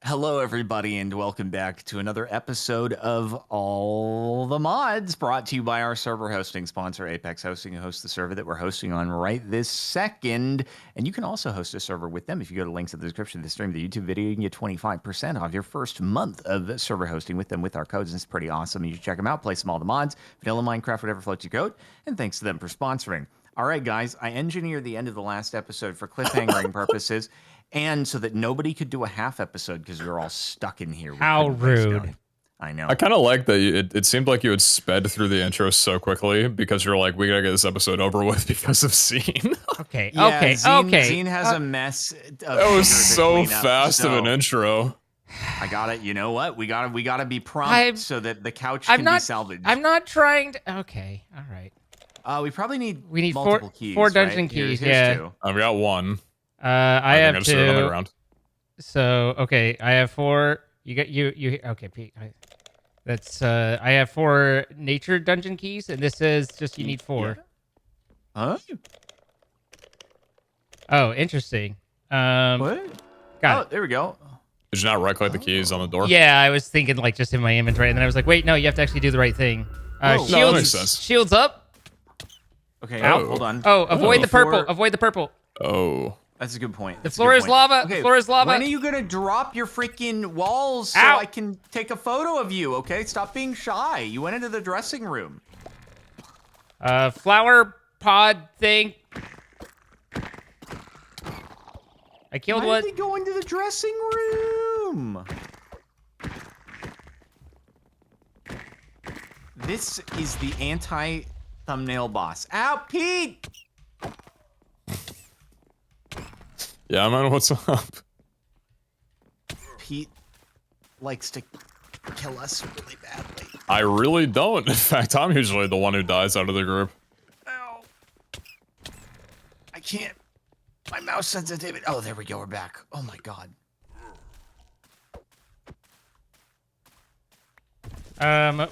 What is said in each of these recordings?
Hello, everybody, and welcome back to another episode of All the Mods, brought to you by our server hosting sponsor, Apex Hosting, who hosts the server that we're hosting on right this second. And you can also host a server with them. If you go to links in the description of the stream, the YouTube video, you can get 25% off your first month of server hosting with them with our codes. And it's pretty awesome. You should check them out, play some All the Mods, vanilla, Minecraft, whatever floats your goat. And thanks to them for sponsoring. All right, guys, I engineered the end of the last episode for cliffhangering purposes. And so that nobody could do a half episode because we were all stuck in here. How rude. I know. I kind of like that it seemed like you had sped through the intro so quickly because you're like, we gotta get this episode over with because of Zine. Okay, yeah, okay, Zine has a mess. That was so fast of an intro. I got it. You know what? We gotta be prompt so that the couch can be salvaged. I'm not trying to. Okay, all right. We probably need multiple keys, four dungeon right? keys. Here's yeah, two. I've got one. I have I two. another round. So okay, I have four. You got you. Okay, Pete. That's I have 4 nature dungeon keys, and this says just you need 4. Yeah. Huh? Oh, interesting. What? Got it. There we go. Did you not right-click the keys on the door? Yeah, I was thinking like just in my inventory, and then I was like, wait, no, you have to actually do the right thing. No, that makes sense. Shields up. Okay, Oh. hold on. Oh, avoid the purple. Avoid the purple. Oh. That's a good point. The floor is lava. Okay, the floor is lava. When are you gonna drop your freaking walls so Ow. I can take a photo of you? Okay, stop being shy. You went into the dressing room. Flower pod thing. I killed Why one. did they go into the dressing room? This is the anti-thumbnail boss. Ow, Pete! Yeah, man, what's up? Pete likes to kill us really badly. I really don't. In fact, I'm usually the one who dies out of the group. Ow. I can't. My mouse sensitivity. Oh, there we go. We're back. Oh my god.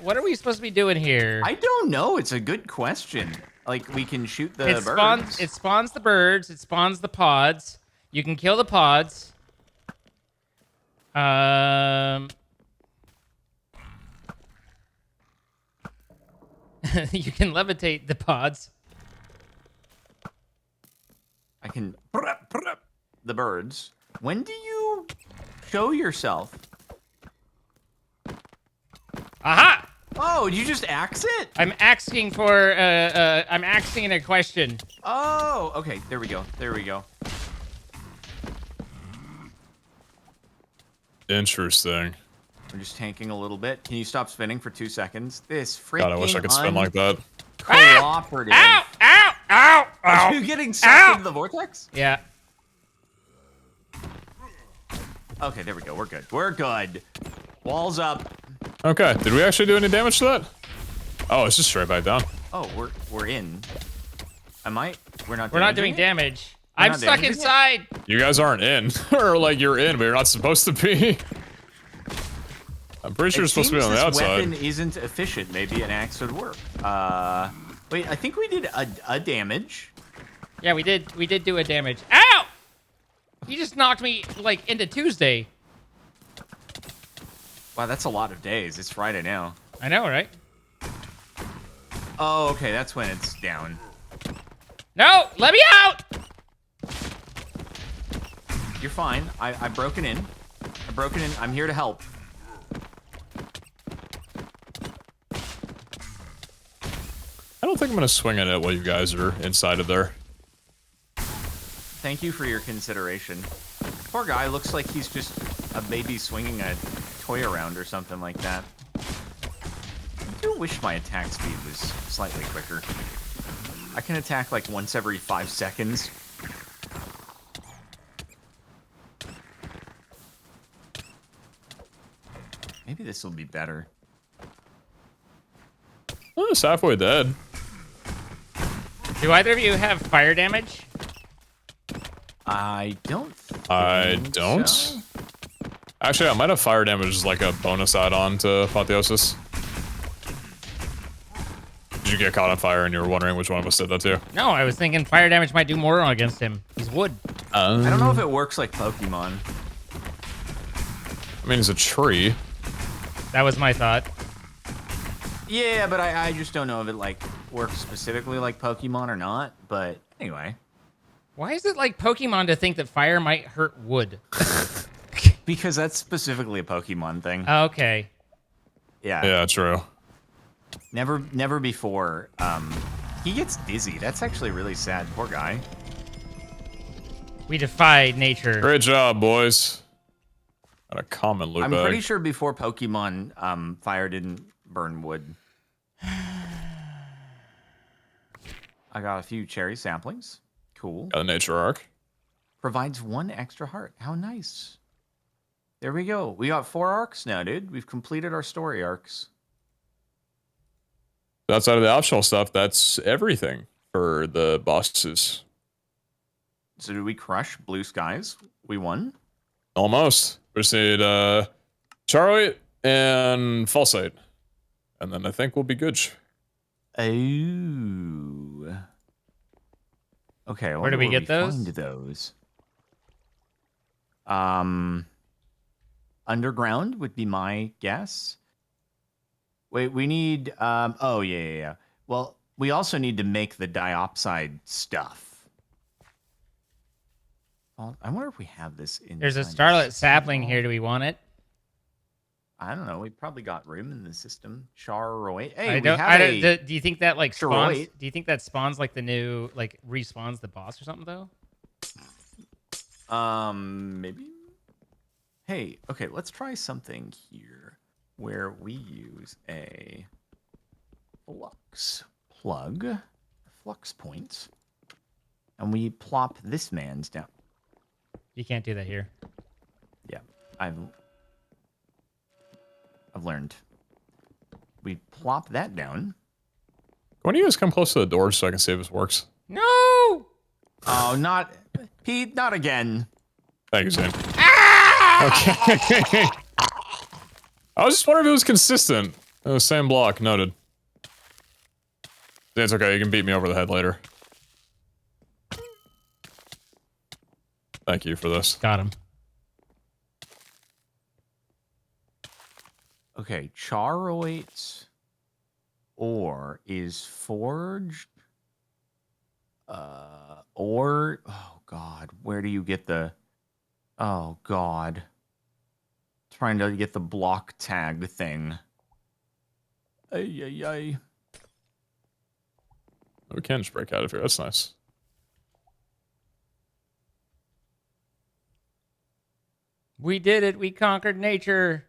What are we supposed to be doing here? I don't know. It's a good question. Like, we can shoot the birds. It spawns the birds. It spawns the pods. You can kill the pods. You can levitate the pods. I can the birds. When do you show yourself? Aha! Oh, did you just axe it? I'm asking for I'm asking a question. Oh, okay. There we go. There we go. Interesting. I'm just tanking a little bit. Can you stop spinning for 2 seconds? This freaking God, I wish I could spin like that. Cooperative. Ow! Ow! Ow! Ow! Are you getting sucked into the vortex? Yeah. Okay, there we go. We're good. We're good. Walls up. Okay, did we actually do any damage to that? Oh, it's just straight back down. Oh, we're in. Am I? We're not doing it? damage. We're I'm not stuck damaging it? inside. You guys aren't in. Or like you're in, but you're not supposed to be. I'm pretty sure you're supposed to be on the outside. This weapon isn't efficient. Maybe an axe would work. Wait, I think we did a damage. Yeah, we did do a damage. Ow! He just knocked me like into Tuesday. Wow, that's a lot of days. It's Friday now. I know, right? Oh, okay, that's when it's down. No, let me out! You're fine. I've broken in. I've broken in. I'm here to help. I don't think I'm gonna swing at it while you guys are inside of there. Thank you for your consideration. Poor guy looks like he's just a baby swinging a toy around or something like that. I do wish my attack speed was slightly quicker. I can attack like once every 5 seconds. Maybe this will be better. Oh, it's halfway dead. Do either of you have fire damage? I don't. I don't. So. Actually, I might have fire damage as like a bonus add-on to Apotheosis. Did you get caught on fire and you were wondering which one of us did that too? No, I was thinking fire damage might do more against him. He's wood. I don't know if it works like Pokemon. I mean, it's a tree. That was my thought. Yeah, but I just don't know if it like works specifically like Pokemon or not. But anyway, Why is it like Pokemon to think that fire might hurt wood? because that's specifically a Pokemon thing. Okay. Yeah. Yeah, true. Never before. He gets dizzy. That's actually really sad. Poor guy. We defy nature. Great job, boys. Got a common loot I'm bag. pretty sure before Pokemon, fire didn't burn wood. I got a few cherry saplings. Cool. Got a nature arc. Provides 1 extra heart. How nice. There we go. We got 4 arcs now, dude. We've completed our story arcs. Outside of the optional stuff, that's everything for the bosses. So did we crush blue skies? We won? Almost. We just need Charoid and Falsite. And then I think we'll be good. Oh. Okay, Where do we get those? Find those? Underground would be my guess. Wait, we need oh yeah. Well, we also need to make the diopside stuff. Well, I wonder if we have this in. There's a starlit sapling here. Do we want it? I don't know. We probably got room in the system. Charoid. Hey, I we don't. have I a don't. Do you think that like spawns? Charoid. Do you think that spawns like the new like respawns the boss or something though? Maybe. Hey, okay, let's try something here where we use a flux plug, flux point, and we plop this man's down. You can't do that here. Yeah, I've learned. We plop that down. Why don't you guys come close to the door so I can see if this works? No. Oh, not Pete, not again. Thank you, Zane. Okay. I was just wondering if it was consistent. It was same block, noted. It's okay, you can beat me over the head later. Thank you for this. Got him. Okay, Charoid ore is forged. Or oh god, where do you get the? Oh god, trying to get the block tag thing. Ay ay ay. We can just break out of here. That's nice. We did it. We conquered nature.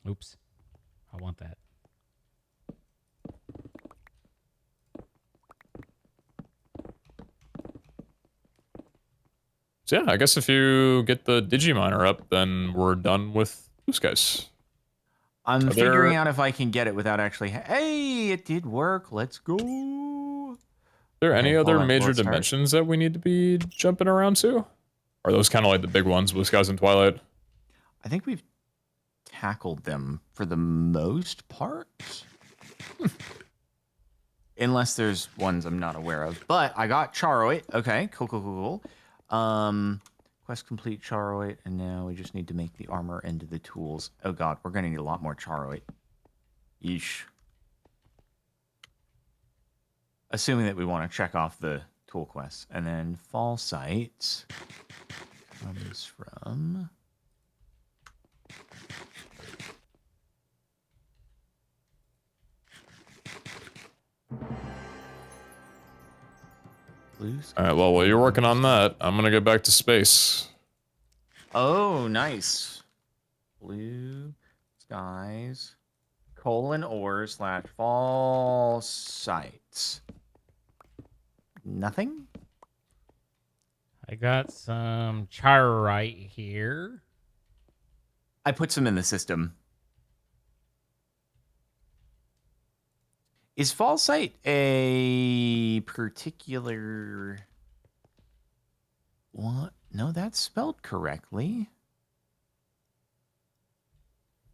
Oops. I want that. So yeah, I guess if you get the Digiminer up, then we're done with Blue Skies. I'm Are figuring there- out if I can get it without actually. Hey, it did work. Let's go. Are there any Okay, other hold on. major Let's start. dimensions that we need to be jumping around to? Are those kind of like the big ones, Blue Skies and Twilight? I think we've tackled them for the most part. Unless there's ones I'm not aware of. But I got Charoid. Okay, cool. Quest complete Charoid, and now we just need to make the armor into the tools. Oh god, we're gonna need a lot more Charoid. Yeesh. Assuming that we want to check off the tool quests. And then Falsite comes from... Blue All right, well, while you're working on that, I'm gonna get back to space. Oh, nice. Blue skies, ore / Falsite. Nothing? I got some charite here. I put some in the system. Is Falsite a particular... What? No, that's spelled correctly.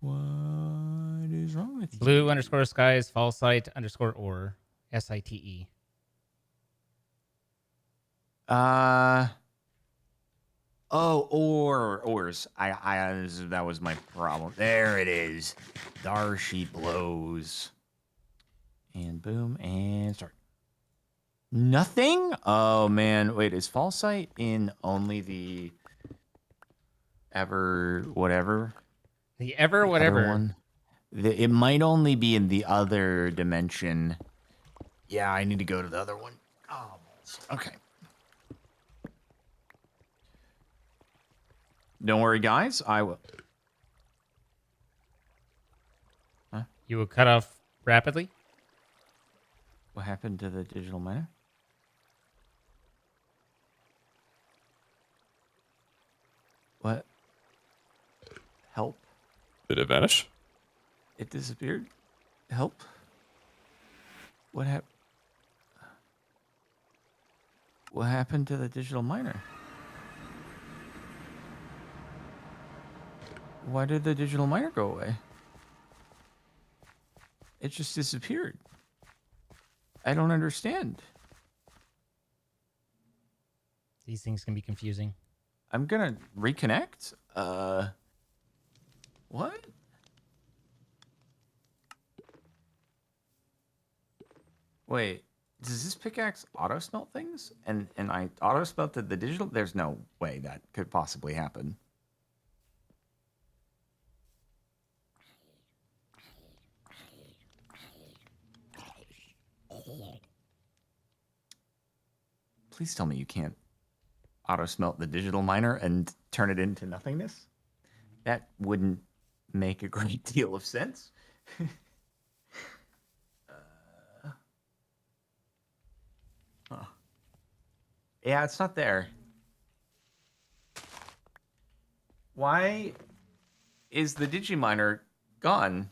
What is wrong with you? Blue_sky is falsite_or. SITE. Oh, ors. That was my problem. There it is. Darshi blows. And boom, and start. Nothing? Oh, man. Wait, is Falsite in only the ever whatever? The ever The whatever. other one? It might only be in the other dimension. Yeah, I need to go to the other one. Oh, okay. Don't worry, guys. I will. Huh? You will cut off rapidly? What happened to the digital miner? What? Help. Did it vanish? It disappeared. Help. What happened? What happened to the digital miner? Why did the digital miner go away? It just disappeared. I don't understand. These things can be confusing. I'm gonna reconnect. What? Wait, does this pickaxe auto smelt things? And I auto smelted the digital? There's no way that could possibly happen. Please tell me you can't auto smelt the digital miner and turn it into nothingness. That wouldn't make a great deal of sense. Huh. Yeah, it's not there. Why is the Digiminer gone?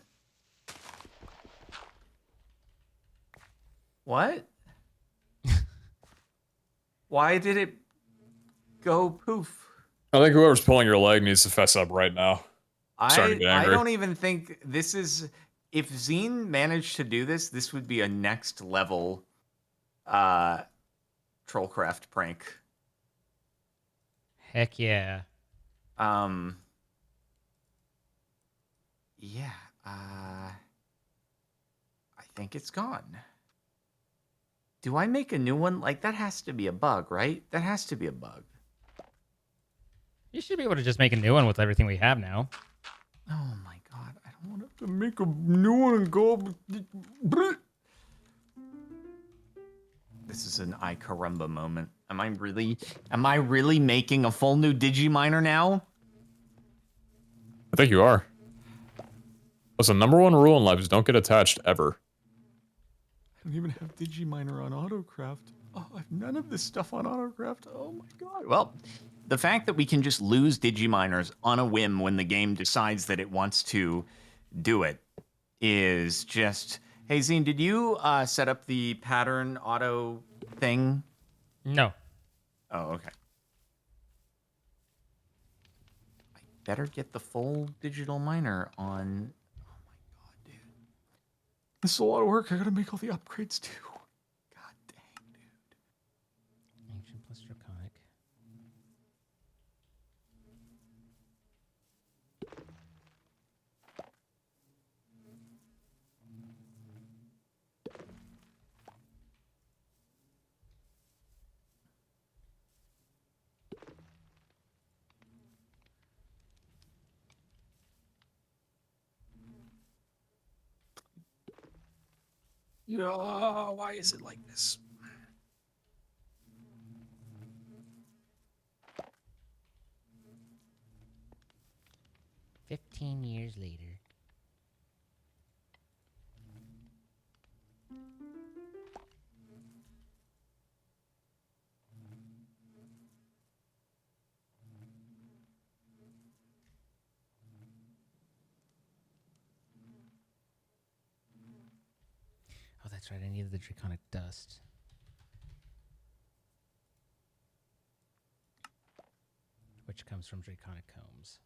What? Why did it go poof? I think whoever's pulling your leg needs to fess up right now. Starting to get I angry. don't even think this is... If Zine managed to do this, this would be a next level Trollcraft prank. Heck yeah. Yeah, I think it's gone. Do I make a new one? Like, that has to be a bug, right? That has to be a bug. You should be able to just make a new one with everything we have now. Oh my god, I don't want to make a new one and go... This is an I caramba moment. Am I really making a full new Digiminer now? I think you are. Listen, #1 rule in life is don't get attached ever. I don't even have Digiminer on Autocraft. Oh, I have none of this stuff on Autocraft. Oh my god. Well, the fact that we can just lose Digiminers on a whim when the game decides that it wants to do it is just... Hey, Zine, did you set up the pattern auto thing? No. Oh, okay. I better get the full digital miner on... Oh my god, dude. This is a lot of work. I gotta make all the upgrades too. God dang, dude. Ancient plus draconic. Yeah, why is it like this? 15 years later. that's right. I needed the draconic dust. Which comes from draconic combs.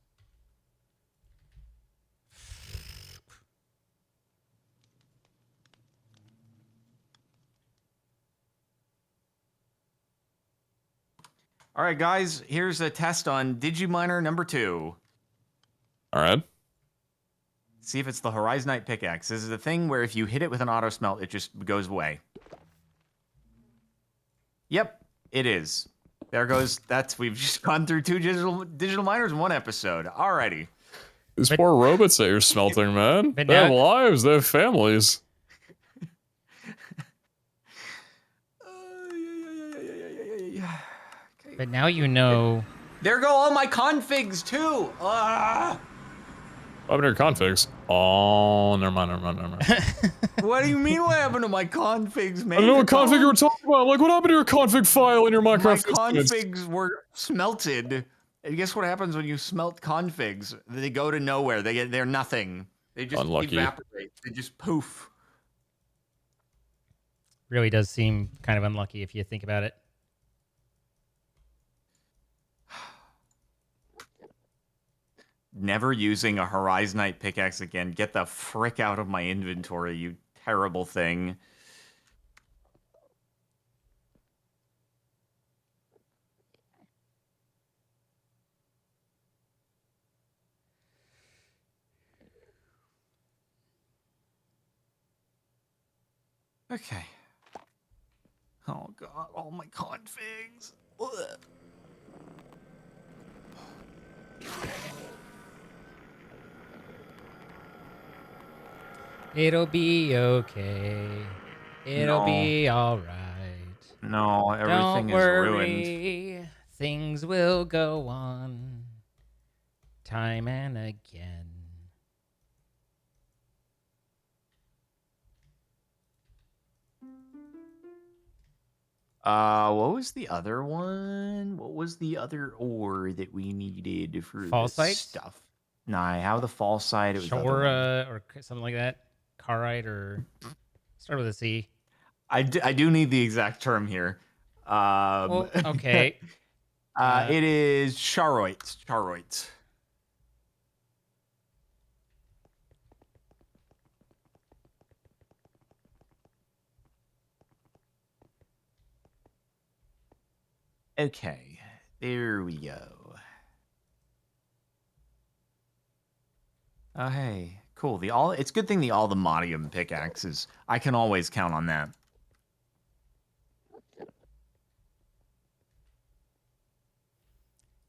All right, guys, here's a test on Digiminer number 2. All right. See if it's the Horizonite pickaxe. This is the thing where if you hit it with an auto smelt, it just goes away. Yep, it is. There goes. We've just gone through 2 digital miners in 1 episode. Alrighty. These poor robots that you're smelting, man. But They have now- lives. They have families. But now you know. There go all my configs too. Ah! What happened to your configs? Oh, never mind. What do you mean? What happened to my configs, man? I don't know what config you were talking about. Like, what happened to your config file in your My Minecraft instance? configs were smelted. And guess what happens when you smelt configs? They go to nowhere. They're nothing. They just Unlucky. evaporate. They just poof. Really does seem kind of unlucky if you think about it. Never using a Horizonite pickaxe again. Get the frick out of my inventory, you terrible thing. Okay. Oh god, all my configs. Ugh. It'll be okay. It'll No. be all right. No, everything Don't is worry. ruined. Things will go on. Time and again. What was the other one? What was the other ore that we needed for Falsite? this stuff? Nah, how the falsite? It was the other one. Shora or something like that. Carite or start with a C. I do need the exact term here. Well, okay. It is charoites. Charoites. Okay, there we go. Oh, hey, cool. It's a good thing all the modium pickaxes. I can always count on that.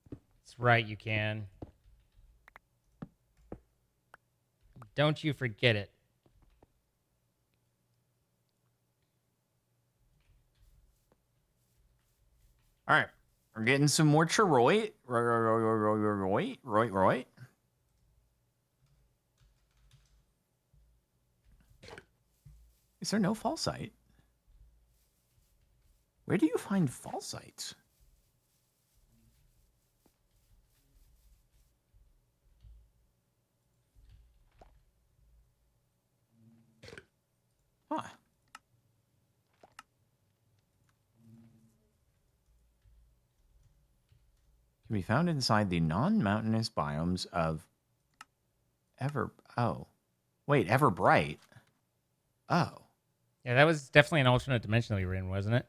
That's right, you can. Don't you forget it. All right, we're getting some more charoite. Roy. Is there no falsite? Where do you find falsites? Huh. Can be found inside the non-mountainous biomes of Everbright. Oh. Yeah, that was definitely an alternate dimension that we were in, wasn't it?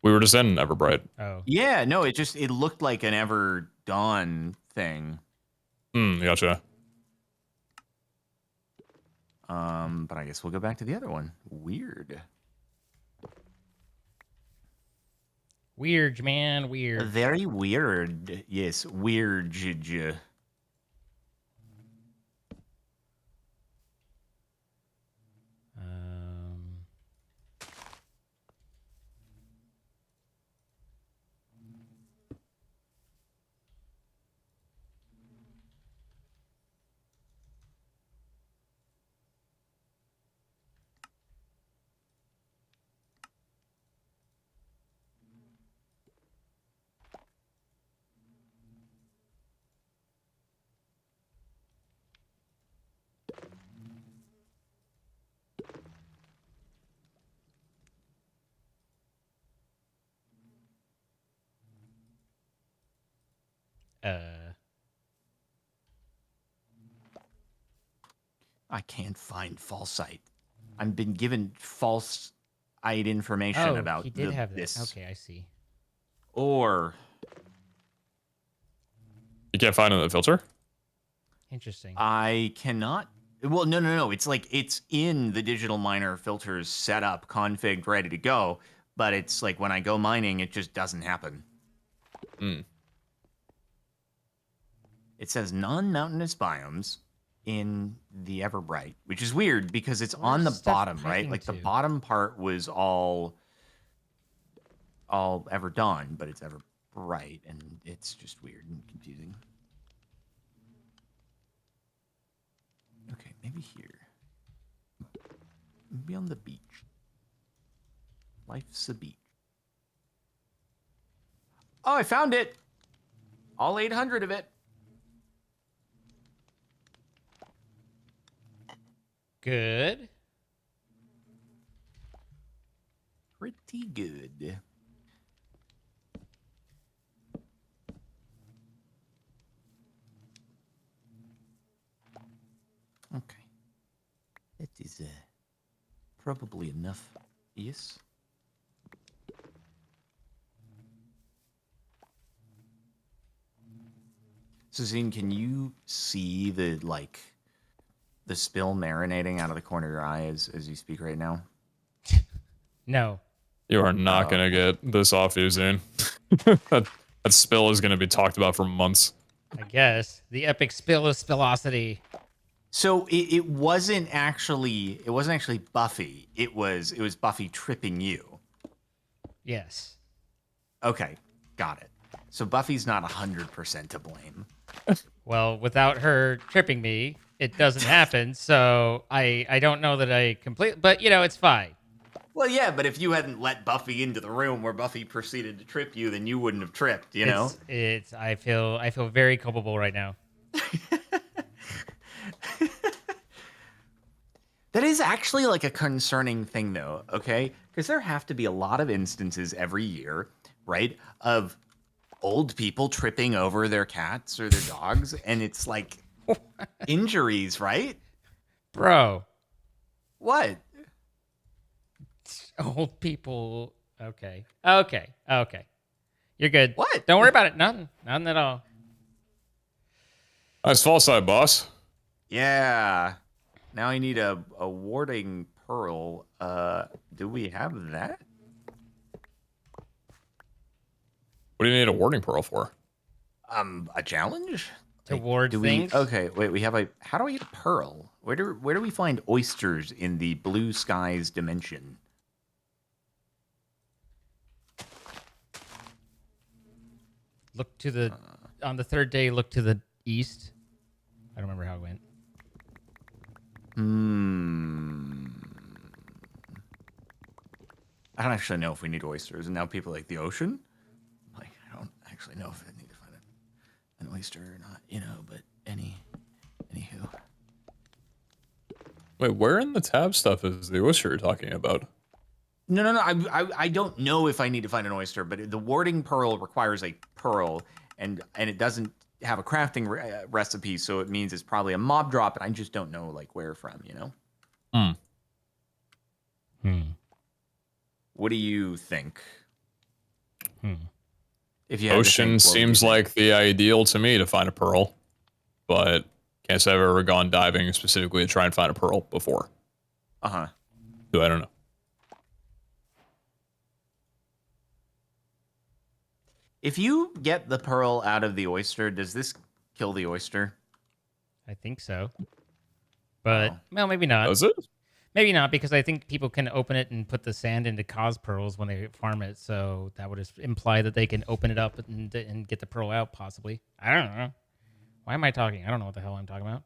We were just in Everbright. Oh. Yeah, no, it looked like an Ever Dawn thing. Gotcha. But I guess we'll go back to the other one. Weird. Weird, man. Weird. Very weird. Yes, weird. I can't find Falsite. I've been given false information Oh, about he did have that. this. Okay, I see. Or You can't find it in the filter? Interesting. I cannot. Well, no. It's like it's in the digital miner filters set up, configured, ready to go. But it's like when I go mining, it just doesn't happen. Hmm. It says non-mountainous biomes in the Everbright, which is weird because it's on the Where's stuff bottom, right? piping Like the to? bottom part was all Everdawn, but it's Everbright, and it's just weird and confusing. Okay, maybe here. Maybe on the beach. Life's a beach. Oh, I found it. All 800 of it. Good. Pretty good. Okay. That is probably enough. Yes. So, Zine, can you see the spill marinating out of the corner of your eye as you speak right now? No. You are not going to get this off you, Zane. that spill is going to be talked about for months. I guess the epic spill of spillosity. So it wasn't actually Buffy. It was Buffy tripping you. Yes. Okay, got it. So Buffy's not 100% to blame. Well, without her tripping me, it doesn't happen. So I don't know that I complete, but it's fine. Well, yeah, but if you hadn't let Buffy into the room where Buffy proceeded to trip you, then you wouldn't have tripped, you know? I feel very culpable right now. That is actually like a concerning thing, though, okay? Because there have to be a lot of instances every year, right, of old people tripping over their cats or their dogs, and it's like injuries, right? Bro. What? Old people. Okay. You're good. What? Don't worry about it. Nothing at all. Nice Falsite, boss. Yeah. Now I need a warding pearl. Do we have that? What do you need a warding pearl for? A challenge? To ward things? Okay, wait, we have how do I get a pearl? Where do we find oysters in the blue skies dimension? Look to the on the third day, look to the east. I don't remember how it went. I don't actually know if we need oysters, and now people like the ocean. Like, I don't actually know if I need to find an oyster or not, but anywho. Wait, where in the tab stuff is the oyster you're talking about? No. I don't know if I need to find an oyster, but the warding pearl requires a pearl, and it doesn't have a crafting recipe, so it means it's probably a mob drop, and I just don't know where from, What do you think? If you had to Ocean think, what would you seems think? like the ideal to me to find a pearl, but can't say I've ever gone diving specifically to try and find a pearl before. Uh-huh. So I don't know. If you get the pearl out of the oyster, does this kill the oyster? I think so. But Oh. well, maybe not. Does it? Maybe not, because I think people can open it and put the sand into cause pearls when they farm it. So that would imply that they can open it up and get the pearl out, possibly. I don't know. Why am I talking? I don't know what the hell I'm talking about.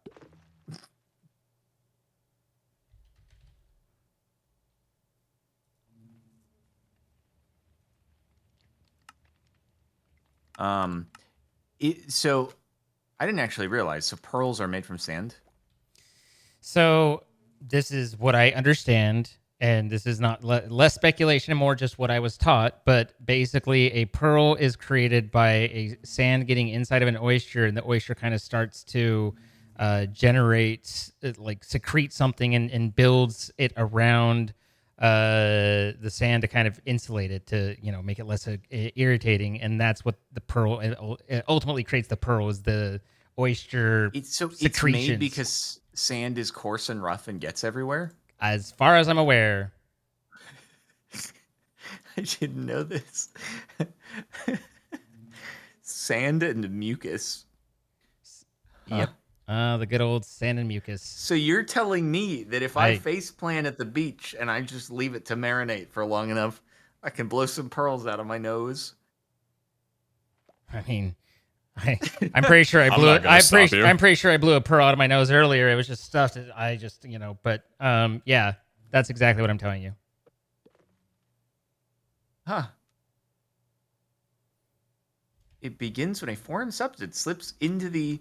So I didn't actually realize. So pearls are made from sand? So this is what I understand. and this is not less speculation and more just what I was taught, but basically a pearl is created by a sand getting inside of an oyster, and the oyster kind of starts to generate, like secrete something and builds it around the sand to kind of insulate it to, make it less irritating. And that's what the pearl ultimately creates. The pearl is the oyster It's made secretions. because sand is coarse and rough and gets everywhere. As far as I'm aware. I didn't know this. Sand and mucus. Yep. The good old sand and mucus. So you're telling me that if I face plant at the beach and I just leave it to marinate for long enough, I can blow some pearls out of my nose? I mean, I'm pretty sure I blew it. I'm pretty sure I blew a pearl out of my nose earlier. It was just stuff that I just, but yeah, that's exactly what I'm telling you. Huh. It begins when a foreign substance slips into the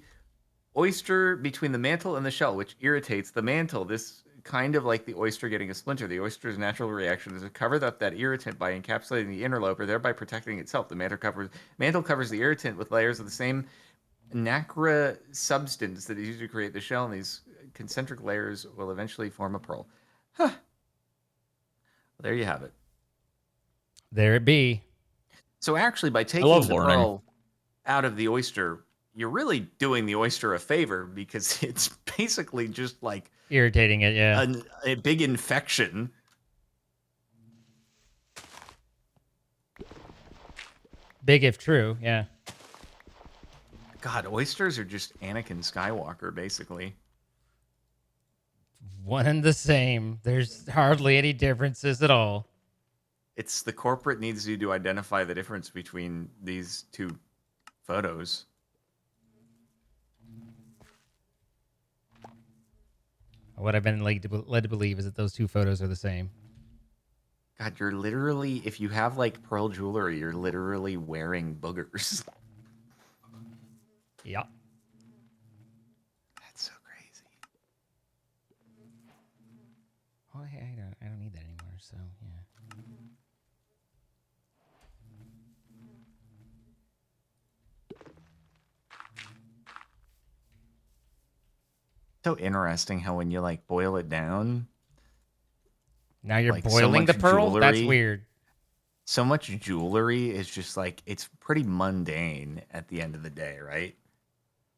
oyster between the mantle and the shell, which irritates the mantle. This kind of like the oyster getting a splinter. The oyster's natural reaction is to cover up that irritant by encapsulating the interloper, thereby protecting itself. The mantle covers the irritant with layers of the same nacre substance that is used to create the shell, and these concentric layers will eventually form a pearl. Huh. Well, there you have it. There it be. So actually, by taking the pearl out of the oyster, you're really doing the oyster a favor, because it's basically just like irritating it, yeah. A big infection. Big if true, yeah. God, oysters are just Anakin Skywalker, basically. One and the same. There's hardly any differences at all. It's the corporate needs you to identify the difference between these two photos. What I've been led to believe is that those two photos are the same. God, you're literally, if you have like pearl jewelry, you're literally wearing boogers. Yeah. That's so crazy. Oh, hey, I don't need that anymore, so yeah. So interesting how when you like boil it down, now you're like boiling the pearl? Jewelry, that's weird. So much jewelry is just like, it's pretty mundane at the end of the day, right?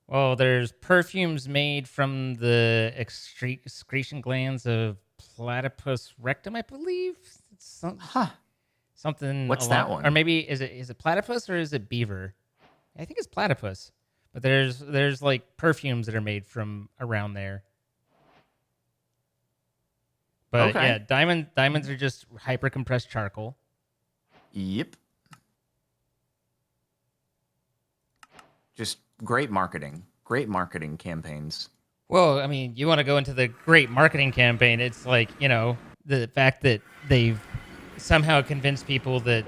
Well, there's perfumes made from the excretion glands of platypus rectum, I believe. Something. What's that one? Or maybe is it platypus or is it beaver? I think it's platypus. But there's like perfumes that are made from around there. But okay. Yeah, diamonds are just hyper compressed charcoal. Yep. Just great marketing campaigns. Well, I mean, you want to go into the great marketing campaign. It's like, the fact that they've somehow convinced people that,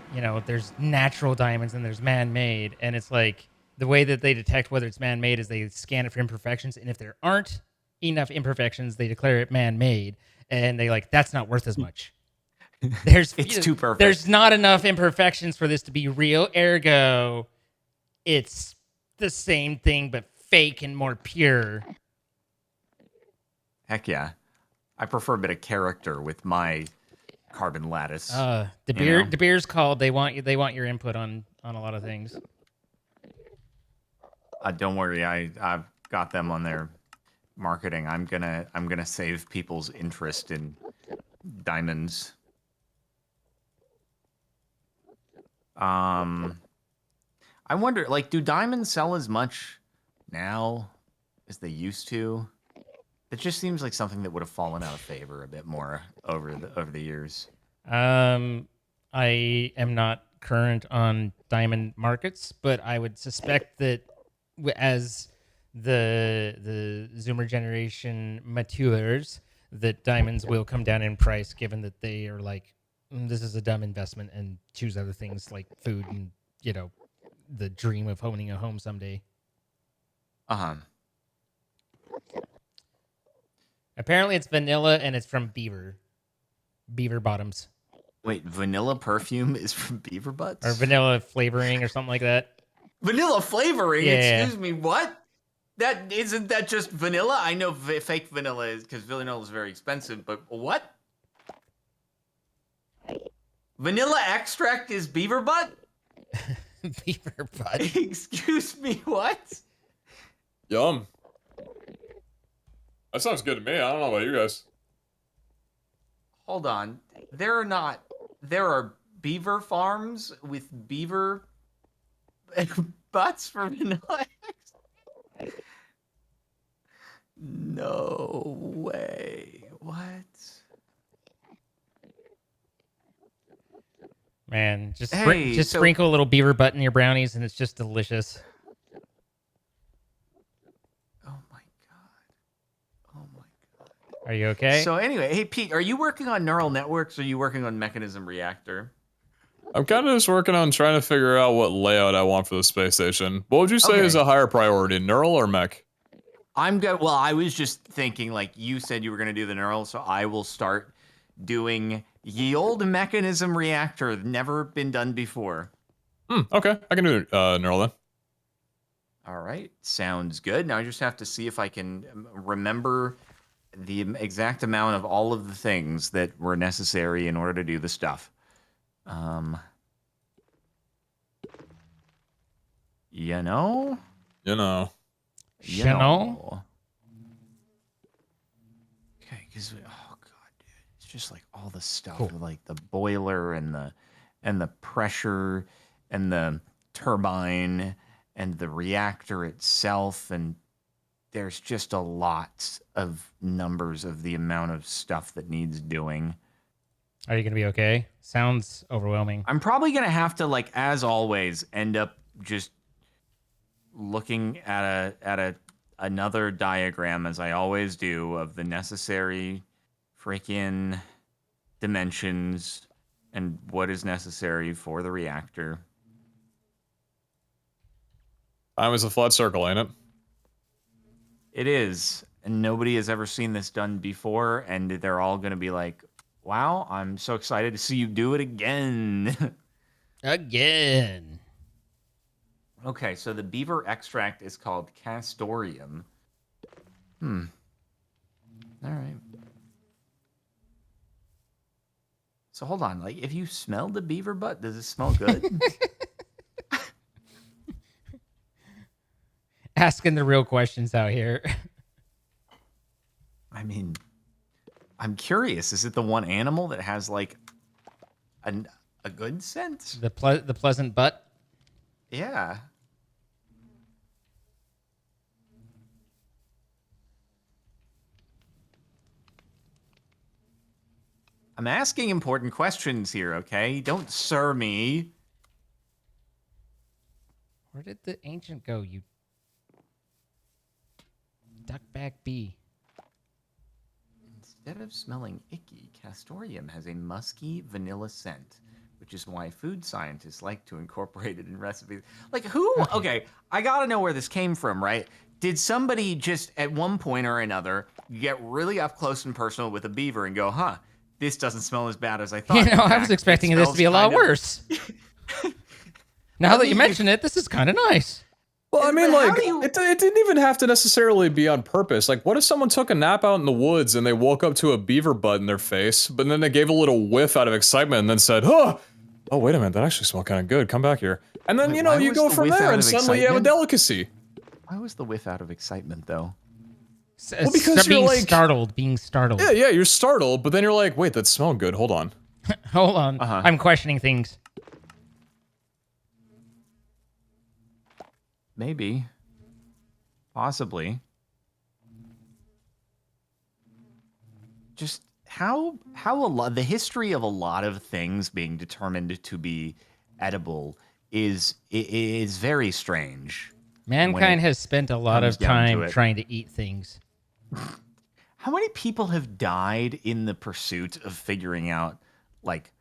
there's natural diamonds and there's man-made. And it's like, the way that they detect whether it's man-made is they scan it for imperfections. And if there aren't enough imperfections, they declare it man-made. And they that's not worth as much. It's too perfect. There's not enough imperfections for this to be real. Ergo, it's the same thing, but fake and more pure. Heck yeah. I prefer a bit of character with my carbon lattice. De Beers called. They want your input on a lot of things. Don't worry, I've got them on their marketing. I'm gonna save people's interest in diamonds. I wonder, like, do diamonds sell as much now as they used to? It just seems like something that would have fallen out of favor a bit more over the years. I am not current on diamond markets, but I would suspect that as the Zoomer generation matures, that diamonds will come down in price, given that they are like, this is a dumb investment, and choose other things like food and, the dream of owning a home someday. Uh-huh. Apparently it's vanilla and it's from beaver. beaver bottoms Wait, vanilla perfume is from beaver butts? or vanilla flavoring or something like that. Vanilla flavoring? Yeah. Excuse me, what? That isn't that just vanilla? I know fake vanilla is because vanilla is very expensive, but what? Vanilla extract is beaver butt? Beaver butt. Excuse me, what? Yum. That sounds good to me. I don't know about you guys. Hold on. There are beaver farms with beaver butts for vanilla extract? No way. What? Man, just Hey, so- sprinkle a little beaver butt in your brownies, and it's just delicious. Oh my god. Oh my god. Are you okay? So anyway, hey Pete, are you working on neural networks or are you working on Mechanism Reactor? I'm kind of just working on trying to figure out what layout I want for the space station. What would you say Okay. is a higher priority, neural or mech? I'm good. Well, I was just thinking, like you said you were going to do the neural, so I will start doing ye old Mechanism Reactor, never been done before. Okay, I can do neural then. All right, sounds good. Now I just have to see if I can remember the exact amount of all of the things that were necessary in order to do the stuff. You know? You know. You know? Okay, because oh god, dude, it's just like all the stuff, Cool. like the boiler and the pressure and the turbine and the reactor itself, and there's just a lot of numbers of the amount of stuff that needs doing. Are you gonna be okay? Sounds overwhelming. I'm probably gonna have to, like as always, end up just looking at another diagram, as I always do, of the necessary freaking dimensions and what is necessary for the reactor. Time is a flat circle, ain't it? It is, and nobody has ever seen this done before, and they're all gonna be like, wow, I'm so excited to see you do it again. Again. Okay, so the beaver extract is called castorium. All right. So hold on, like if you smell the beaver butt, does it smell good? Asking the real questions out here. I mean, I'm curious. Is it the one animal that has like a good scent? The pleasant butt. Yeah. I'm asking important questions here, okay? Don't sir me. Where did the ancient go, you duckback bee? Instead of smelling icky, castorium has a musky vanilla scent, which is why food scientists like to incorporate it in recipes. Like who? Okay, I gotta know where this came from, right? Did somebody just at one point or another get really up close and personal with a beaver and go, huh, this doesn't smell as bad as I thought. You know, In I was fact, expecting it this to be a smells lot kind of- worse. Now that you mention it, this is kind of nice. Well, I mean, But how like, do you- it didn't even have to necessarily be on purpose. Like, what if someone took a nap out in the woods and they woke up to a beaver butt in their face, but then they gave a little whiff out of excitement and then said, oh, wait a minute, that actually smelled kind of good. Come back here. And then, Wait, you know, why you was go the from whiff there out and of suddenly you have a excitement? delicacy. Why was the whiff out of excitement, though? Well, because being you're like- startled, being startled. Yeah, you're startled, but then you're like, wait, that smelled good. Hold on. Hold on, I'm questioning things. Maybe. Possibly. Just how the history of a lot of things being determined to be edible is very strange. Mankind has spent a lot comes of down to time it. trying to eat things. How many people have died in the pursuit of figuring out, like,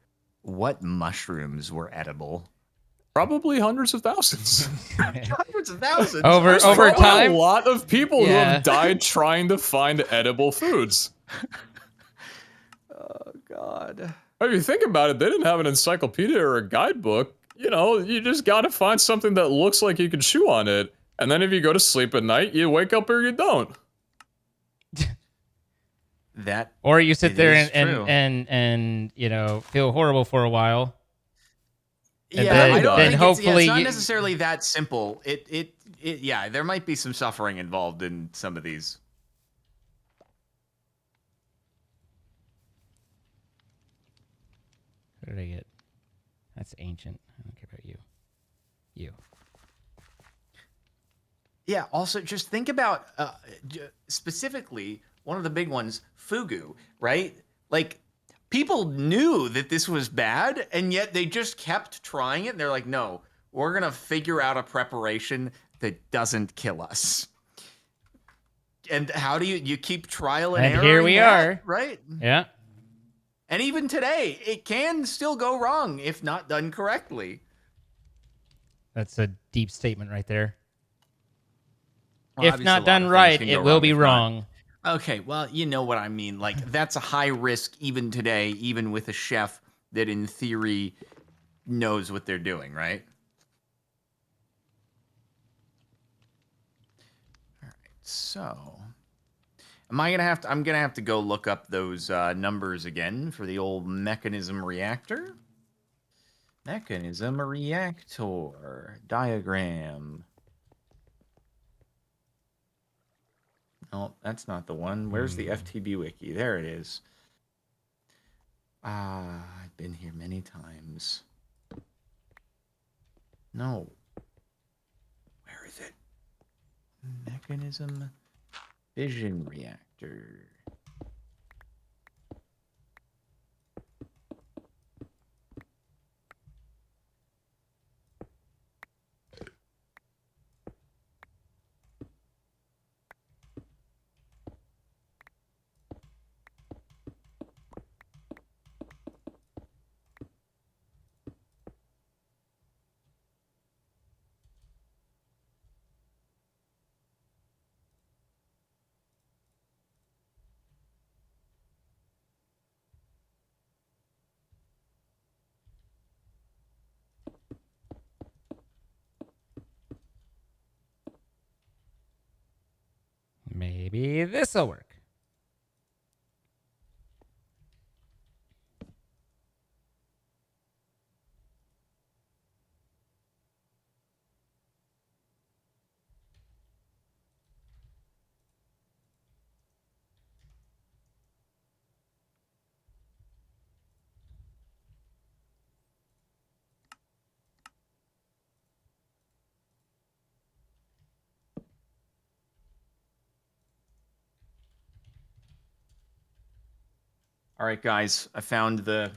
what mushrooms were edible? Probably hundreds of thousands. Hundreds of thousands. Over There's probably time? a lot of people who Yeah. have died trying to find edible foods. Oh God. If you think about it, they didn't have an encyclopedia or a guidebook. You know, you just gotta find something that looks like you can chew on it. And then if you go to sleep at night, you wake up or you don't. That Or you sit it there is and, true. and you know, feel horrible for a while. And Yeah, I don't then think hopefully it's not you, necessarily that simple. Yeah, there might be some suffering involved in some of these. what did I get? That's ancient. I don't care about you. You. Yeah, also just think about specifically one of the big ones, fugu, right? Like people knew that this was bad and yet they just kept trying it. And they're like, no, we're going to figure out a preparation that doesn't kill us. And how do you keep trial and error? Here we are. Right? Yeah. And even today, it can still go wrong if not done correctly. That's a deep statement right there. Well, if obviously, not a lot done of things right, can it go will be if not. wrong. Okay, well, you know what I mean. Like, that's a high risk even today, even with a chef that in theory knows what they're doing, right? All right, so I'm gonna have to go look up those numbers again for the old mechanism reactor. Mechanism reactor diagram. No, that's not the one. Where's the FTB wiki? There it is. I've been here many times. No. Where is it? Mechanism fission reactor. Maybe this'll work. All right, guys, I found a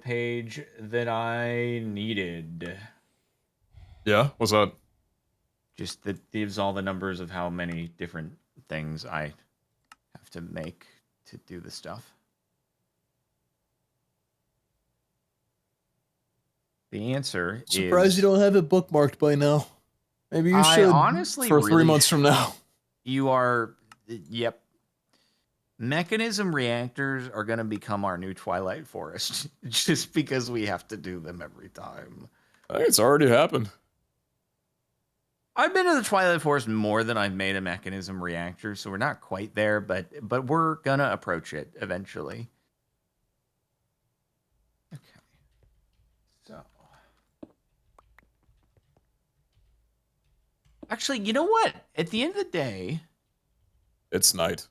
page that I needed. Yeah, what's that? Just that gives all the numbers of how many different things I have to make to do the stuff. The answer Surprised is you don't have it bookmarked by now. Maybe you I should honestly for 3 really months from now. You are yep. Mechanism reactors are going to become our new Twilight Forest just because we have to do them every time. I think it's already happened. I've been to the Twilight Forest more than I've made a mechanism reactor, so we're not quite there, but we're going to approach it eventually. Okay. So actually, you know what? At the end of the day, It's night.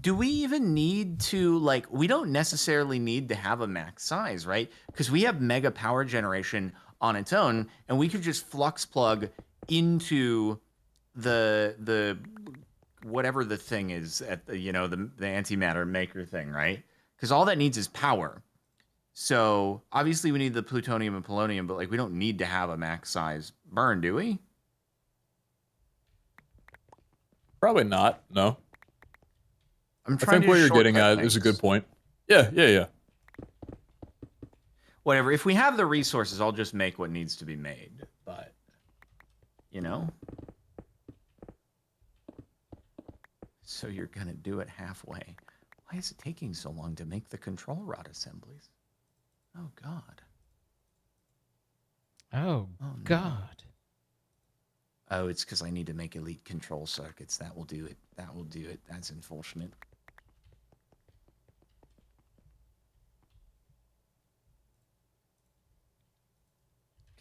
do we even need to, like, we don't necessarily need to have a max size, right? Because we have mega power generation on its own, and we could just flux plug into the whatever the thing is at the, you know, the antimatter maker thing, right? Because all that needs is power. So obviously we need the plutonium and polonium, but like we don't need to have a max size burn, do we? Probably not, no. I'm I trying think to what you're shortcut getting at things. is a good point. Yeah. Whatever. If we have the resources, I'll just make what needs to be made. But, you know? So you're going to do it halfway. Why Why is it taking so long to make the control rod assemblies? Oh, God. Oh, Oh, no. God. Oh, it's because I need to make elite control circuits. That will do it. That will do it. That's enforcement.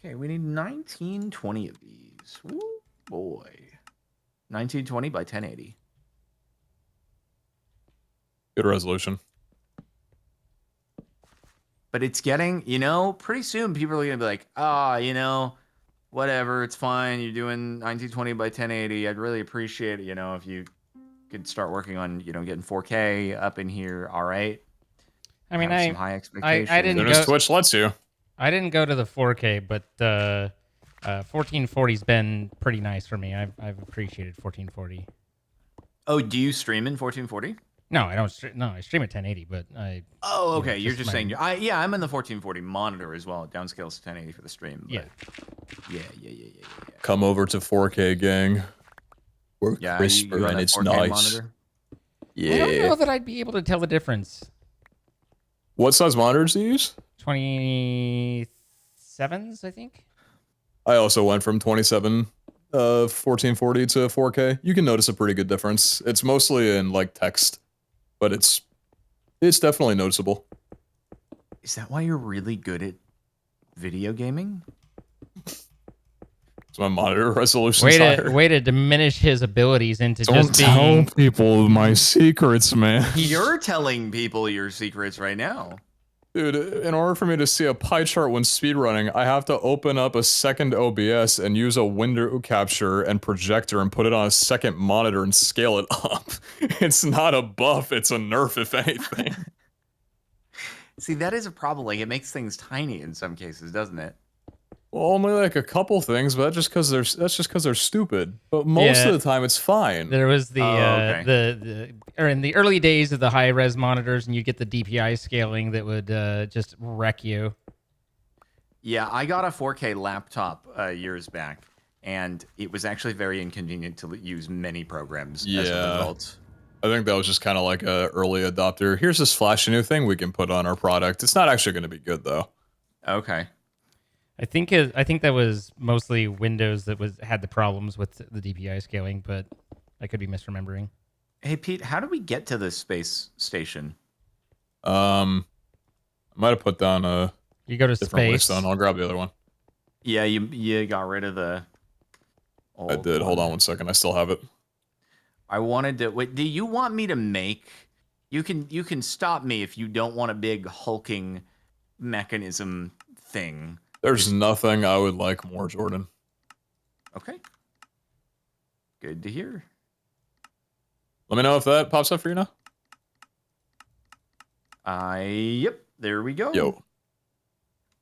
Okay, we need 1920 of these. Woo, boy. 1920 by 1080. Good resolution. But it's getting, you know, pretty soon people are going to be like, you know, whatever, it's fine. You're doing 1920 by 1080. I'd really appreciate it, you know, if you could start working on, you know, getting 4K up in here. All right. I mean, Have some high expectations. I didn't Soon go. as Twitch lets you. I didn't go to the 4K, but 1440's been pretty nice for me. I've appreciated 1440. Oh, do you stream in 1440? No, I don't. No, I stream at 1080, but Oh, okay. you know, You're just saying. Yeah, I'm in the 1440 monitor as well. Downscales to 1080 for the stream. Yeah. Yeah. Come over to 4K, gang. We're Yeah, crisper you on and that it's 4K nice. monitor? I don't Yeah. know that I'd be able to tell the difference. What size monitors do you use? 27s, I think. I also went from 27 1440 to 4K. You can notice a pretty good difference. It's mostly in like text, but it's definitely noticeable. Is that why you're really good at video gaming? So my monitor resolution's higher. Way to diminish his abilities into Don't just being. tell people my secrets, man. You're telling people your secrets right now. Dude, in order for me to see a pie chart when speedrunning, I have to open up a second OBS and use a window capture and projector and put it on a second monitor and scale it up. It's not a buff, it's a nerf, if anything. See, that is a problem. Like, it makes things tiny in some cases, doesn't it? Well, only like a couple things, but that's just because they're stupid. But most of the time, it's fine. There was the okay. or in the early days of the high res monitors, and you get the DPI scaling that would just wreck you. Yeah, I got a 4K laptop years back, and it was actually very inconvenient to use many programs as a result. I think that was just kind of like a early adopter. Here's this flashy new thing we can put on our product. It's not actually going to be good though. Okay. I think that was mostly Windows that had the problems with the DPI scaling, but I could be misremembering. Hey Pete, how do we get to this space station? I might have put down a you go to different space. waystone. I'll grab the other one. Yeah, you got rid of the old I did. one. Hold on 1 second. I still have it. I wanted to wait. Do you want me to make? You can stop me if you don't want a big hulking mechanism thing. There's nothing I would like more, Jordan. Okay. Good to hear. Let me know if that pops up for you now. Yep. There we go. Yo.